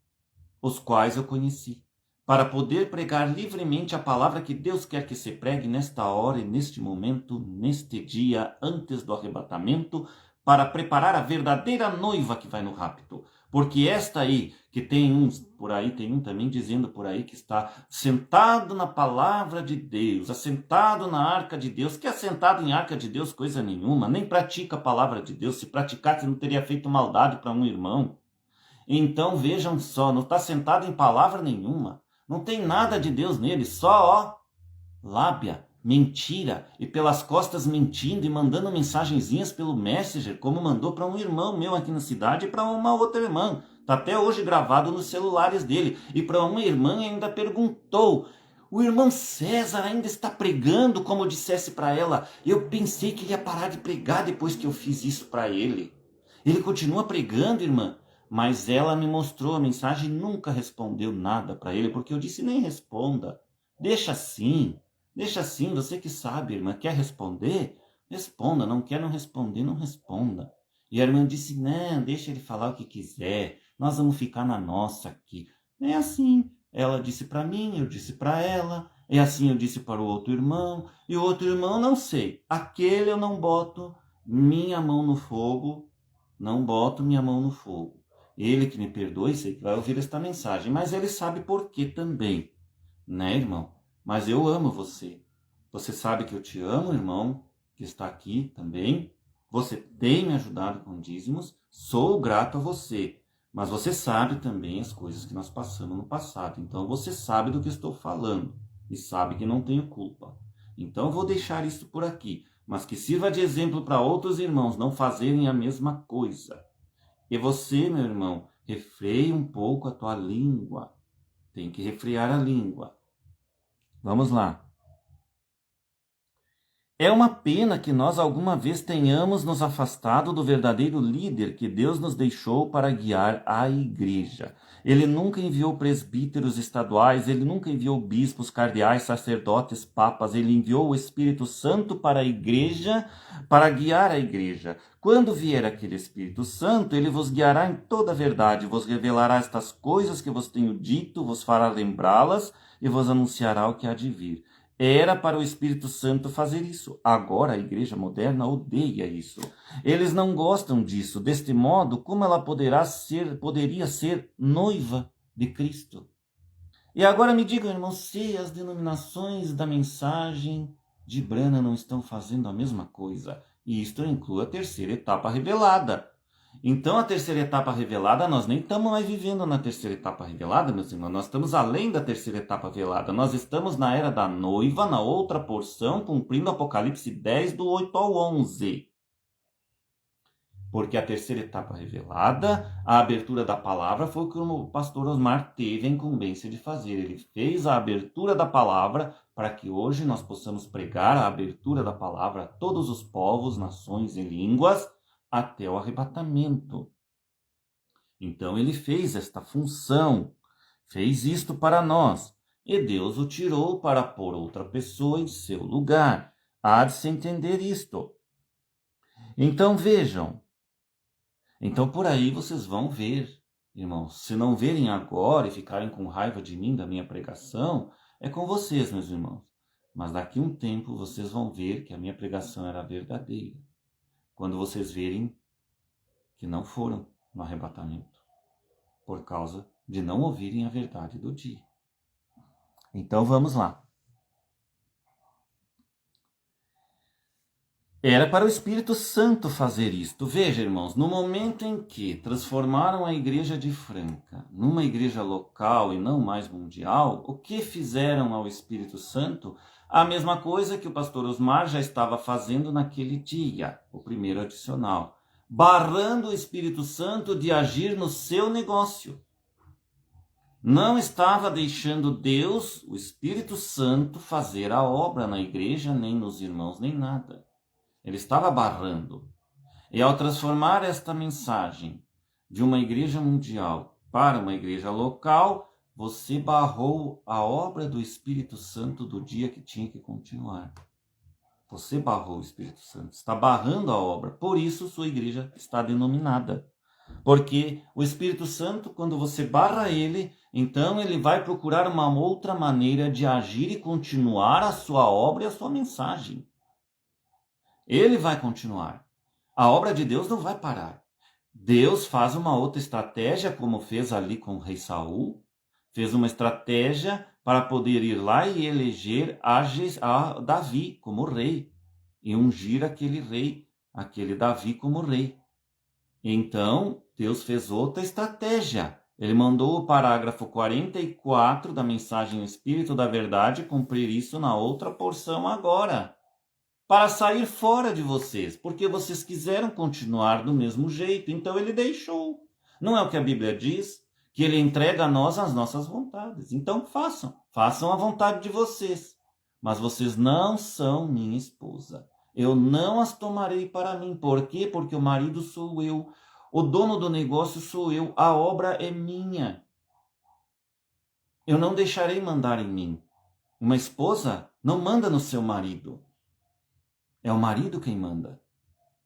os quais eu conheci, para poder pregar livremente a palavra que Deus quer que se pregue nesta hora e neste momento, neste dia, antes do arrebatamento, para preparar a verdadeira noiva que vai no rapto. Porque esta aí, que tem uns, por aí, tem um também dizendo por aí que está sentado na palavra de Deus, assentado na arca de Deus, que assentado em arca de Deus coisa nenhuma, nem pratica a palavra de Deus, se praticasse não teria feito maldade para um irmão. Então vejam só, não está sentado em palavra nenhuma, não tem nada de Deus nele, só lábia, mentira, e pelas costas mentindo e mandando mensagenzinhas pelo Messenger, como mandou para um irmão meu aqui na cidade e para uma outra irmã. Está até hoje gravado nos celulares dele. E para uma irmã ainda perguntou: o irmão César ainda está pregando, como eu dissesse para ela? Eu pensei que ele ia parar de pregar depois que eu fiz isso para ele. Ele continua pregando, irmã? Mas ela me mostrou a mensagem e nunca respondeu nada para ele, porque eu disse: nem responda. Deixa assim, você que sabe, irmã. Quer responder? Responda. Não quer não responder, não responda. E a irmã disse: não, deixa ele falar o que quiser. Nós vamos ficar na nossa aqui. É assim. Ela disse para mim, eu disse para ela. É assim eu disse para o outro irmão. E o outro irmão, não sei. Aquele eu não boto minha mão no fogo. Não boto minha mão no fogo. Ele que me perdoe, sei que vai ouvir esta mensagem, mas ele sabe por quê também, né, irmão? Mas eu amo você. Você sabe que eu te amo, irmão, que está aqui também. Você tem me ajudado com dízimos, sou grato a você. Mas você sabe também as coisas que nós passamos no passado. Então você sabe do que estou falando e sabe que não tenho culpa. Então eu vou deixar isso por aqui, mas que sirva de exemplo para outros irmãos não fazerem a mesma coisa. E você, meu irmão, refreie um pouco a tua língua. Tem que refrear a língua. Vamos lá. É uma pena que nós alguma vez tenhamos nos afastado do verdadeiro líder que Deus nos deixou para guiar a igreja. Ele nunca enviou presbíteros estaduais, ele nunca enviou bispos, cardeais, sacerdotes, papas, ele enviou o Espírito Santo para a igreja, para guiar a igreja. Quando vier aquele Espírito Santo, ele vos guiará em toda a verdade, vos revelará estas coisas que vos tenho dito, vos fará lembrá-las e vos anunciará o que há de vir. Era para o Espírito Santo fazer isso. Agora a igreja moderna odeia isso. Eles não gostam disso. Deste modo, como ela poderia ser noiva de Cristo? E agora me digam, irmãos, se as denominações da mensagem de Branham não estão fazendo a mesma coisa. E isto inclui a terceira etapa revelada. Então, a terceira etapa revelada, nós nem estamos mais vivendo na terceira etapa revelada, meus irmãos. Nós estamos além da terceira etapa revelada. Nós estamos na era da noiva, na outra porção, cumprindo Apocalipse 10, do 8 ao 11. Porque a terceira etapa revelada, a abertura da palavra, foi o que o pastor Osmar teve a incumbência de fazer. Ele fez a abertura da palavra para que hoje nós possamos pregar a abertura da palavra a todos os povos, nações e línguas, até o arrebatamento. Então ele fez esta função, fez isto para nós, e Deus o tirou para pôr outra pessoa em seu lugar. Há de se entender isto. Então vejam. Então por aí vocês vão ver, irmãos. Se não verem agora e ficarem com raiva de mim, da minha pregação, é com vocês, meus irmãos. Mas daqui a um tempo vocês vão ver que a minha pregação era verdadeira. Quando vocês verem que não foram no arrebatamento, por causa de não ouvirem a verdade do dia. Então vamos lá. Era para o Espírito Santo fazer isto. Veja, irmãos, no momento em que transformaram a igreja de Franca numa igreja local e não mais mundial, o que fizeram ao Espírito Santo? A mesma coisa que o pastor Osmar já estava fazendo naquele dia, o primeiro adicional, barrando o Espírito Santo de agir no seu negócio. Não estava deixando Deus, o Espírito Santo, fazer a obra na igreja, nem nos irmãos, nem nada. Ele estava barrando. E ao transformar esta mensagem de uma igreja mundial para uma igreja local, você barrou a obra do Espírito Santo do dia que tinha que continuar. Você barrou o Espírito Santo, está barrando a obra. Por isso sua igreja está denominada. Porque o Espírito Santo, quando você barra ele, então ele vai procurar uma outra maneira de agir e continuar a sua obra e a sua mensagem. Ele vai continuar. A obra de Deus não vai parar. Deus faz uma outra estratégia, como fez ali com o rei Saul. Fez uma estratégia para poder ir lá e eleger a Davi como rei. E ungir aquele rei, aquele Davi como rei. Então, Deus fez outra estratégia. Ele mandou o parágrafo 44 da mensagem Espírito da Verdade cumprir isso na outra porção agora. Para sair fora de vocês, porque vocês quiseram continuar do mesmo jeito, então ele deixou. Não é o que a Bíblia diz? Que ele entrega a nós as nossas vontades. Então façam a vontade de vocês. Mas vocês não são minha esposa. Eu não as tomarei para mim. Por quê? Porque o marido sou eu. O dono do negócio sou eu. A obra é minha. Eu não deixarei mandar em mim. Uma esposa não manda no seu marido. É o marido quem manda.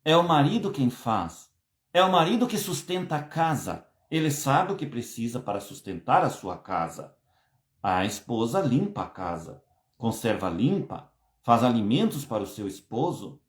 É o marido quem faz. É o marido que sustenta a casa. Ele sabe o que precisa para sustentar a sua casa. A esposa limpa a casa, conserva limpa, faz alimentos para o seu esposo,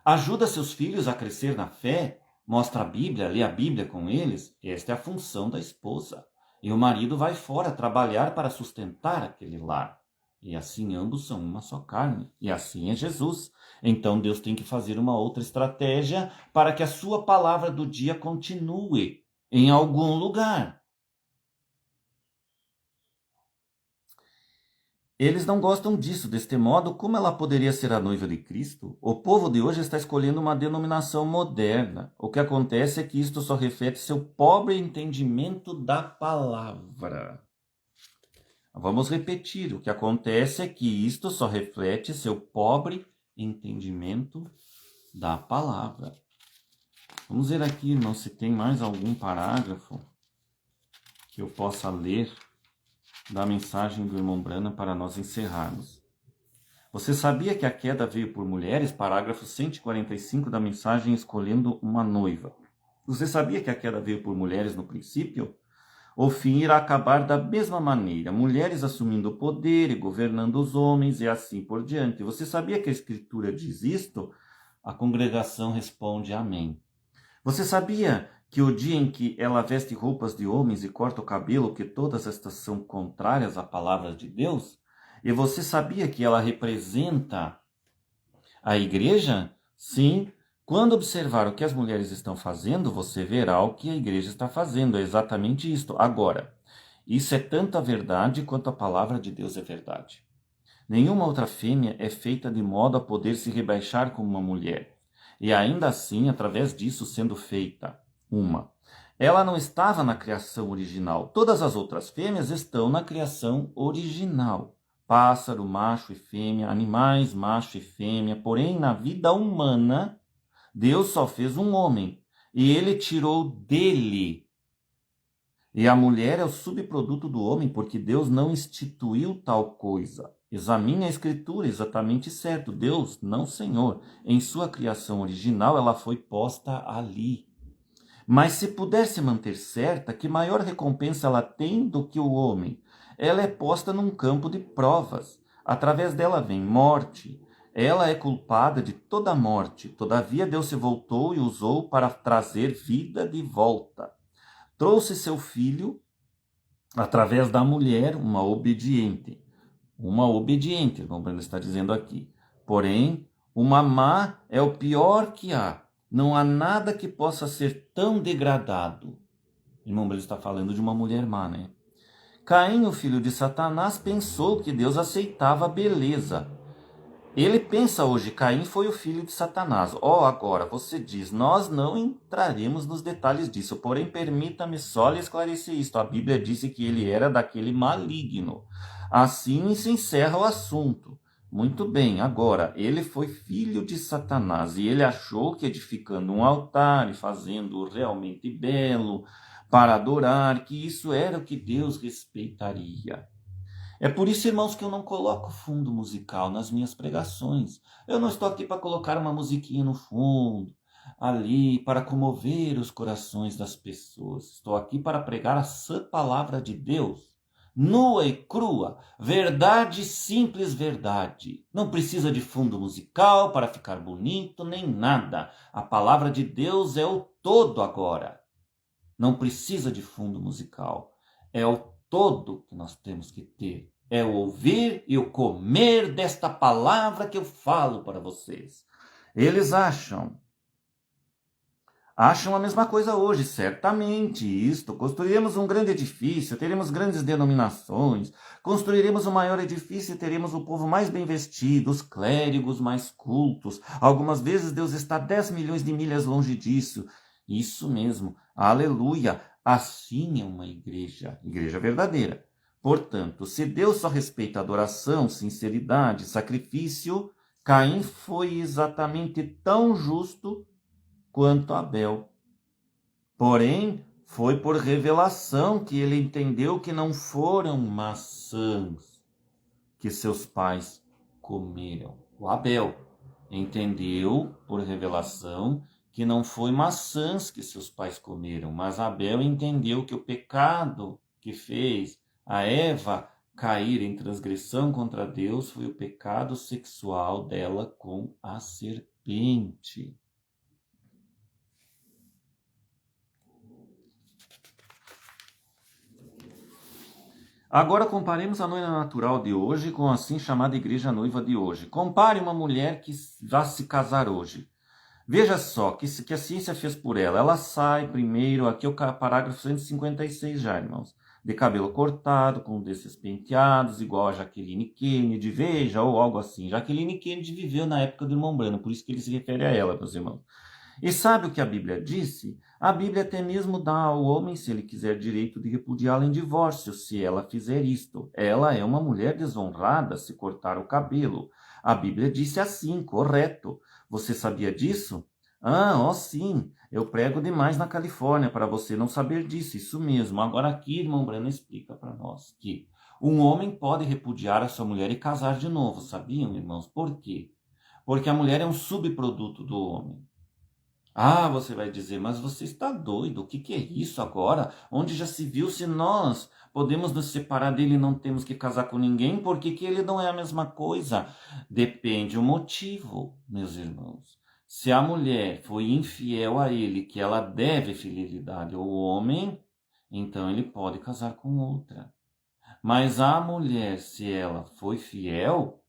ajuda seus filhos a crescer na fé, mostra a Bíblia, lê a Bíblia com eles. Esta é a função da esposa. E o marido vai fora trabalhar para sustentar aquele lar. E assim ambos são uma só carne. E assim é Jesus. Então Deus tem que fazer uma outra estratégia para que a sua palavra do dia continue em algum lugar. Eles não gostam disso. Deste modo, como ela poderia ser a noiva de Cristo? O povo de hoje está escolhendo uma denominação moderna. O que acontece é que isto só reflete seu pobre entendimento da palavra. Vamos repetir. O que acontece é que isto só reflete seu pobre entendimento da palavra. Vamos ver aqui, irmão, se tem mais algum parágrafo que eu possa ler da mensagem do irmão Branham para nós encerrarmos. Você sabia que a queda veio por mulheres? Parágrafo 145 da mensagem escolhendo uma noiva. Você sabia que a queda veio por mulheres no princípio? O fim irá acabar da mesma maneira, mulheres assumindo o poder e governando os homens e assim por diante. Você sabia que a Escritura diz isto? A congregação responde amém. Você sabia que o dia em que ela veste roupas de homens e corta o cabelo, que todas estas são contrárias à palavra de Deus? E você sabia que ela representa a igreja? Sim. Quando observar o que as mulheres estão fazendo, você verá o que a igreja está fazendo. É exatamente isto. Agora, isso é tanta verdade quanto a palavra de Deus é verdade. Nenhuma outra fêmea é feita de modo a poder se rebaixar como uma mulher. E ainda assim, através disso sendo feita uma. Ela não estava na criação original. Todas as outras fêmeas estão na criação original. Pássaro, macho e fêmea, animais, macho e fêmea. Porém, na vida humana, Deus só fez um homem, e ele tirou dele. E a mulher é o subproduto do homem, porque Deus não instituiu tal coisa. Examine a Escritura, exatamente certo. Deus, não Senhor. Em sua criação original, ela foi posta ali. Mas se puder se manter certa, que maior recompensa ela tem do que o homem? Ela é posta num campo de provas. Através dela vem morte. Ela é culpada de toda morte. Todavia Deus se voltou e usou para trazer vida de volta. Trouxe seu filho através da mulher, uma obediente. Uma obediente, irmão Brando está dizendo aqui. Porém, uma má é o pior que há. Não há nada que possa ser tão degradado. Irmão Brando está falando de uma mulher má, né? Caim, o filho de Satanás, pensou que Deus aceitava a beleza. Ele pensa hoje, Caim foi o filho de Satanás. Agora, você diz, nós não entraremos nos detalhes disso, porém permita-me só lhe esclarecer isto. A Bíblia disse que ele era daquele maligno. Assim se encerra o assunto. Muito bem, agora, ele foi filho de Satanás e ele achou que edificando um altar e fazendo-o realmente belo para adorar, que isso era o que Deus respeitaria. É por isso, irmãos, que eu não coloco fundo musical nas minhas pregações. Eu não estou aqui para colocar uma musiquinha no fundo, ali, para comover os corações das pessoas. Estou aqui para pregar a sã palavra de Deus, nua e crua, verdade, simples verdade. Não precisa de fundo musical para ficar bonito, nem nada. A palavra de Deus é o todo agora. Não precisa de fundo musical. É o todo que nós temos que ter. É o ouvir e o comer desta palavra que eu falo para vocês. Eles acham a mesma coisa hoje, certamente isto. Construiremos um grande edifício, teremos grandes denominações, construiremos um maior edifício e teremos o povo mais bem vestido, os clérigos mais cultos. Algumas vezes Deus está 10 milhões de milhas longe disso. Isso mesmo, aleluia, assim é uma igreja verdadeira. Portanto, se Deus só respeita adoração, sinceridade, sacrifício, Caim foi exatamente tão justo quanto Abel. Porém, foi por revelação que ele entendeu que não foram maçãs que seus pais comeram. O Abel entendeu por revelação que não foi maçãs que seus pais comeram, mas Abel entendeu que o pecado que fez a Eva cair em transgressão contra Deus foi o pecado sexual dela com a serpente. Agora comparemos a noiva natural de hoje com a assim chamada igreja noiva de hoje. Compare uma mulher que vai se casar hoje. Veja só que a ciência fez por ela. Ela sai primeiro, aqui é o parágrafo 156 já, irmãos. De cabelo cortado, com desses penteados, igual a Jacqueline Kennedy, veja, ou algo assim. Jacqueline Kennedy viveu na época do irmão Branham, por isso que ele se refere a ela, meus irmãos. E sabe o que a Bíblia disse? A Bíblia até mesmo dá ao homem, se ele quiser, direito de repudiá-la em divórcio, se ela fizer isto. Ela é uma mulher desonrada se cortar o cabelo. A Bíblia disse assim, correto. Você sabia disso? Sim, eu prego demais na Califórnia para você não saber disso, isso mesmo. Agora aqui, irmão Breno explica para nós que um homem pode repudiar a sua mulher e casar de novo, sabiam, irmãos? Por quê? Porque a mulher é um subproduto do homem. Você vai dizer, mas você está doido, o que é isso agora? Onde já se viu se nós podemos nos separar dele e não temos que casar com ninguém? Por que ele não é a mesma coisa? Depende o motivo, meus irmãos. Se a mulher foi infiel a ele, que ela deve fidelidade ao homem, então ele pode casar com outra. Mas a mulher, se ela foi fiel,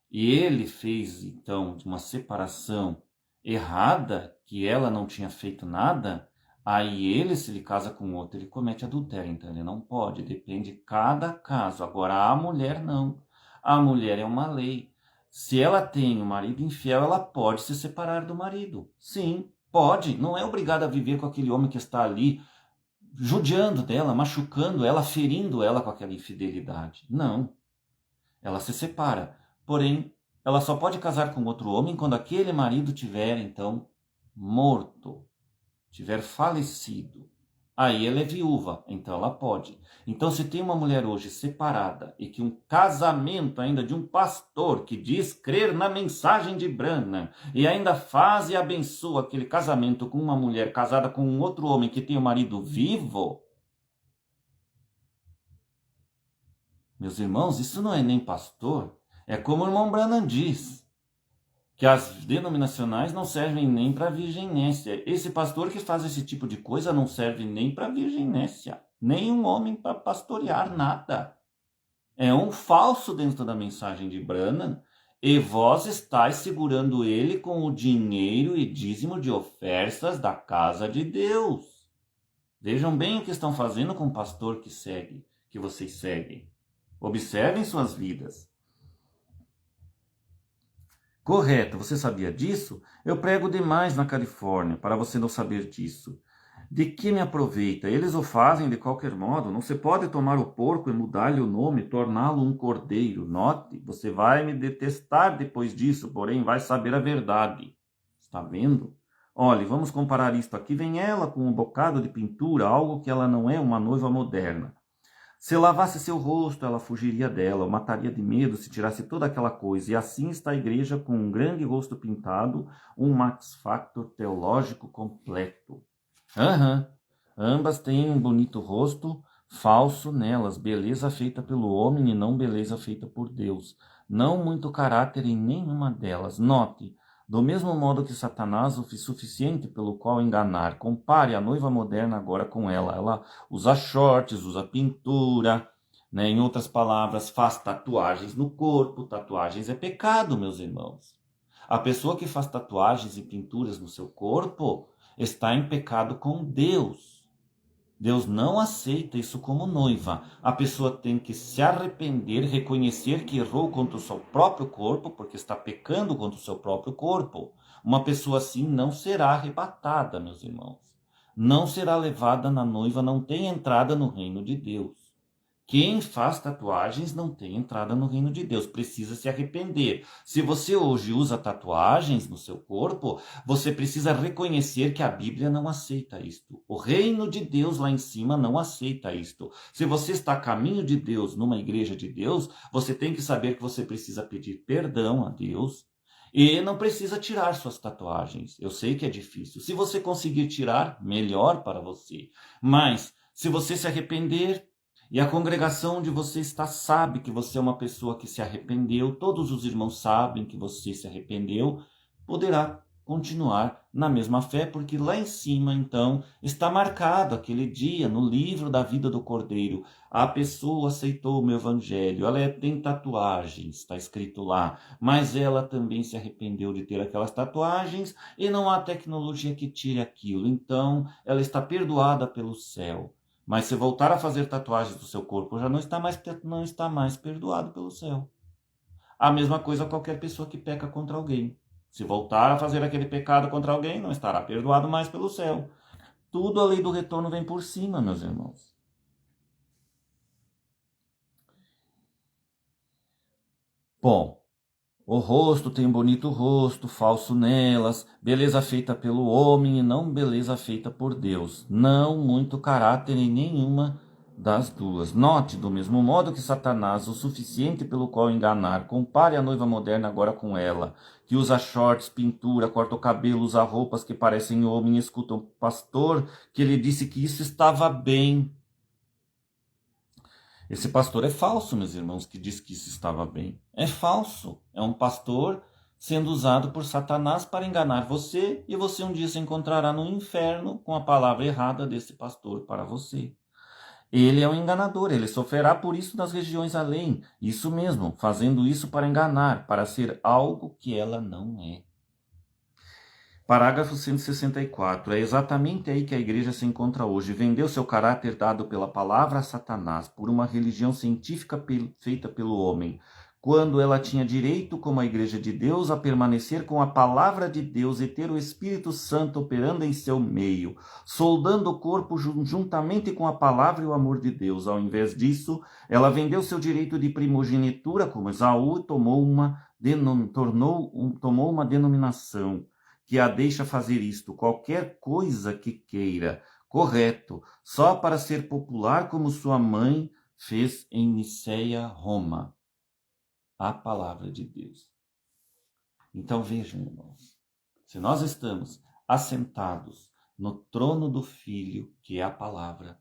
e ele fez então uma separação errada, que ela não tinha feito nada, aí ele, se ele casa com outro, ele comete adultério, então ele não pode, depende de cada caso. Agora a mulher não, a mulher é uma lei. Se ela tem um marido infiel, ela pode se separar do marido, sim, pode, não é obrigada a viver com aquele homem que está ali, judiando dela, machucando ela, ferindo ela com aquela infidelidade, não, ela se separa. Porém, ela só pode casar com outro homem quando aquele marido tiver, então, morto, tiver falecido. Aí ela é viúva, então ela pode. Então, se tem uma mulher hoje separada e que um casamento ainda de um pastor que diz crer na mensagem de Branham e ainda faz e abençoa aquele casamento com uma mulher casada com um outro homem que tem o marido vivo, meus irmãos, isso não é nem pastor. É como o irmão Branham diz, que as denominacionais não servem nem para virginécia. Esse pastor que faz esse tipo de coisa não serve nem para virginécia. Nem um homem para pastorear nada. É um falso dentro da mensagem de Branham, e vós estáis segurando ele com o dinheiro e dízimo de ofertas da casa de Deus. Vejam bem o que estão fazendo com o pastor que vocês seguem. Observem suas vidas. Correto, você sabia disso? Eu prego demais na Califórnia para você não saber disso. De que me aproveita? Eles o fazem de qualquer modo. Não se pode tomar o porco e mudar-lhe o nome, torná-lo um cordeiro. Note, você vai me detestar depois disso, porém vai saber a verdade. Está vendo? Olhe, vamos comparar isto. Aqui vem ela com um bocado de pintura, algo que ela não é, uma noiva moderna. Se lavasse seu rosto, ela fugiria dela, o mataria de medo se tirasse toda aquela coisa. E assim está a igreja com um grande rosto pintado, um max factor teológico completo. Ambas têm um bonito rosto, falso nelas, beleza feita pelo homem e não beleza feita por Deus. Não muito caráter em nenhuma delas. Note, do mesmo modo que Satanás o suficiente pelo qual enganar, compare a noiva moderna agora com ela. Ela usa shorts, usa pintura, né? Em outras palavras, faz tatuagens no corpo. Tatuagens é pecado, meus irmãos. A pessoa que faz tatuagens e pinturas no seu corpo está em pecado com Deus. Deus não aceita isso como noiva. A pessoa tem que se arrepender, reconhecer que errou contra o seu próprio corpo, porque está pecando contra o seu próprio corpo. Uma pessoa assim não será arrebatada, meus irmãos. Não será levada na noiva, não tem entrada no reino de Deus. Quem faz tatuagens não tem entrada no reino de Deus, precisa se arrepender. Se você hoje usa tatuagens no seu corpo, você precisa reconhecer que a Bíblia não aceita isto. O reino de Deus lá em cima não aceita isto. Se você está a caminho de Deus, numa igreja de Deus, você tem que saber que você precisa pedir perdão a Deus e não precisa tirar suas tatuagens. Eu sei que é difícil. Se você conseguir tirar, melhor para você. Mas se você se arrepender, e a congregação onde você está sabe que você é uma pessoa que se arrependeu, todos os irmãos sabem que você se arrependeu, poderá continuar na mesma fé, porque lá em cima, então, está marcado aquele dia no livro da vida do Cordeiro. A pessoa aceitou o meu evangelho, ela tem tatuagens, está escrito lá, mas ela também se arrependeu de ter aquelas tatuagens e não há tecnologia que tire aquilo. Então, ela está perdoada pelo céu. Mas se voltar a fazer tatuagens do seu corpo, já não está mais perdoado pelo céu. A mesma coisa qualquer pessoa que peca contra alguém. Se voltar a fazer aquele pecado contra alguém, não estará perdoado mais pelo céu. Tudo a lei do retorno vem por cima, meus irmãos. Bom, o rosto tem um bonito rosto, falso nelas, beleza feita pelo homem e não beleza feita por Deus. Não muito caráter em nenhuma das duas. Note, do mesmo modo que Satanás, o suficiente pelo qual enganar, compare a noiva moderna agora com ela, que usa shorts, pintura, corta o cabelo, usa roupas que parecem homem, escuta o pastor que ele disse que isso estava bem. Esse pastor é falso, meus irmãos, que diz que isso estava bem. É falso. É um pastor sendo usado por Satanás para enganar você, e você um dia se encontrará no inferno com a palavra errada desse pastor para você. Ele é um enganador, ele sofrerá por isso nas regiões além. Isso mesmo, fazendo isso para enganar, para ser algo que ela não é. Parágrafo 164. É exatamente aí que a igreja se encontra hoje. Vendeu seu caráter dado pela palavra a Satanás por uma religião científica feita pelo homem, quando ela tinha direito, como a igreja de Deus, a permanecer com a palavra de Deus e ter o Espírito Santo operando em seu meio, soldando o corpo juntamente com a palavra e o amor de Deus. Ao invés disso, ela vendeu seu direito de primogenitura, como Esaú, e tomou uma denominação que a deixa fazer isto, qualquer coisa que queira, correto, só para ser popular como sua mãe fez em Niceia, Roma. A palavra de Deus. Então vejam, irmãos, se nós estamos assentados no trono do Filho, que é a palavra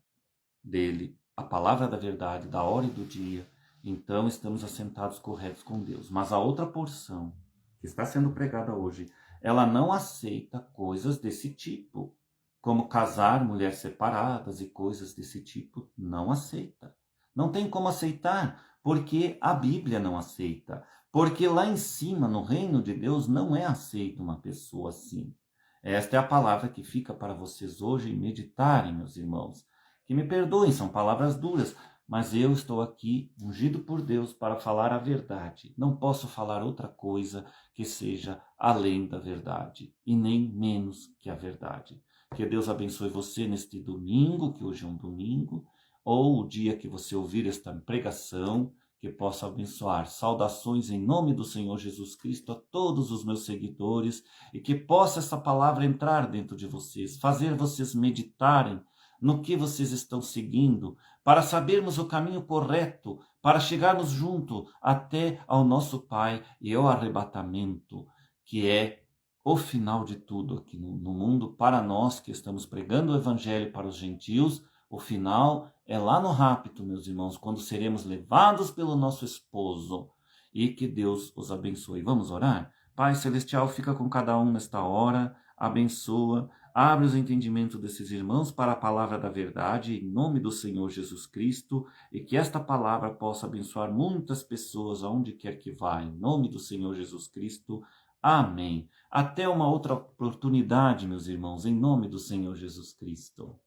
dele, a palavra da verdade, da hora e do dia, então estamos assentados corretos com Deus. Mas a outra porção que está sendo pregada hoje, ela não aceita coisas desse tipo, como casar mulheres separadas e coisas desse tipo, não aceita. Não tem como aceitar, porque a Bíblia não aceita. Porque lá em cima, no reino de Deus, não é aceita uma pessoa assim. Esta é a palavra que fica para vocês hoje meditarem, meus irmãos. Que me perdoem, são palavras duras, mas eu estou aqui, ungido por Deus, para falar a verdade. Não posso falar outra coisa que seja além da verdade, e nem menos que a verdade. Que Deus abençoe você neste domingo, que hoje é um domingo, ou o dia que você ouvir esta pregação, que possa abençoar. Saudações em nome do Senhor Jesus Cristo a todos os meus seguidores, e que possa essa palavra entrar dentro de vocês, fazer vocês meditarem no que vocês estão seguindo, para sabermos o caminho correto, para chegarmos junto até ao nosso Pai e ao arrebatamento, que é o final de tudo aqui no mundo. Para nós que estamos pregando o Evangelho para os gentios, o final é lá no rapto, meus irmãos, quando seremos levados pelo nosso esposo. E que Deus os abençoe. Vamos orar? Pai Celestial, fica com cada um nesta hora, abençoa, abre os entendimentos desses irmãos para a palavra da verdade, em nome do Senhor Jesus Cristo, e que esta palavra possa abençoar muitas pessoas aonde quer que vá, em nome do Senhor Jesus Cristo. Amém. Até uma outra oportunidade, meus irmãos, em nome do Senhor Jesus Cristo.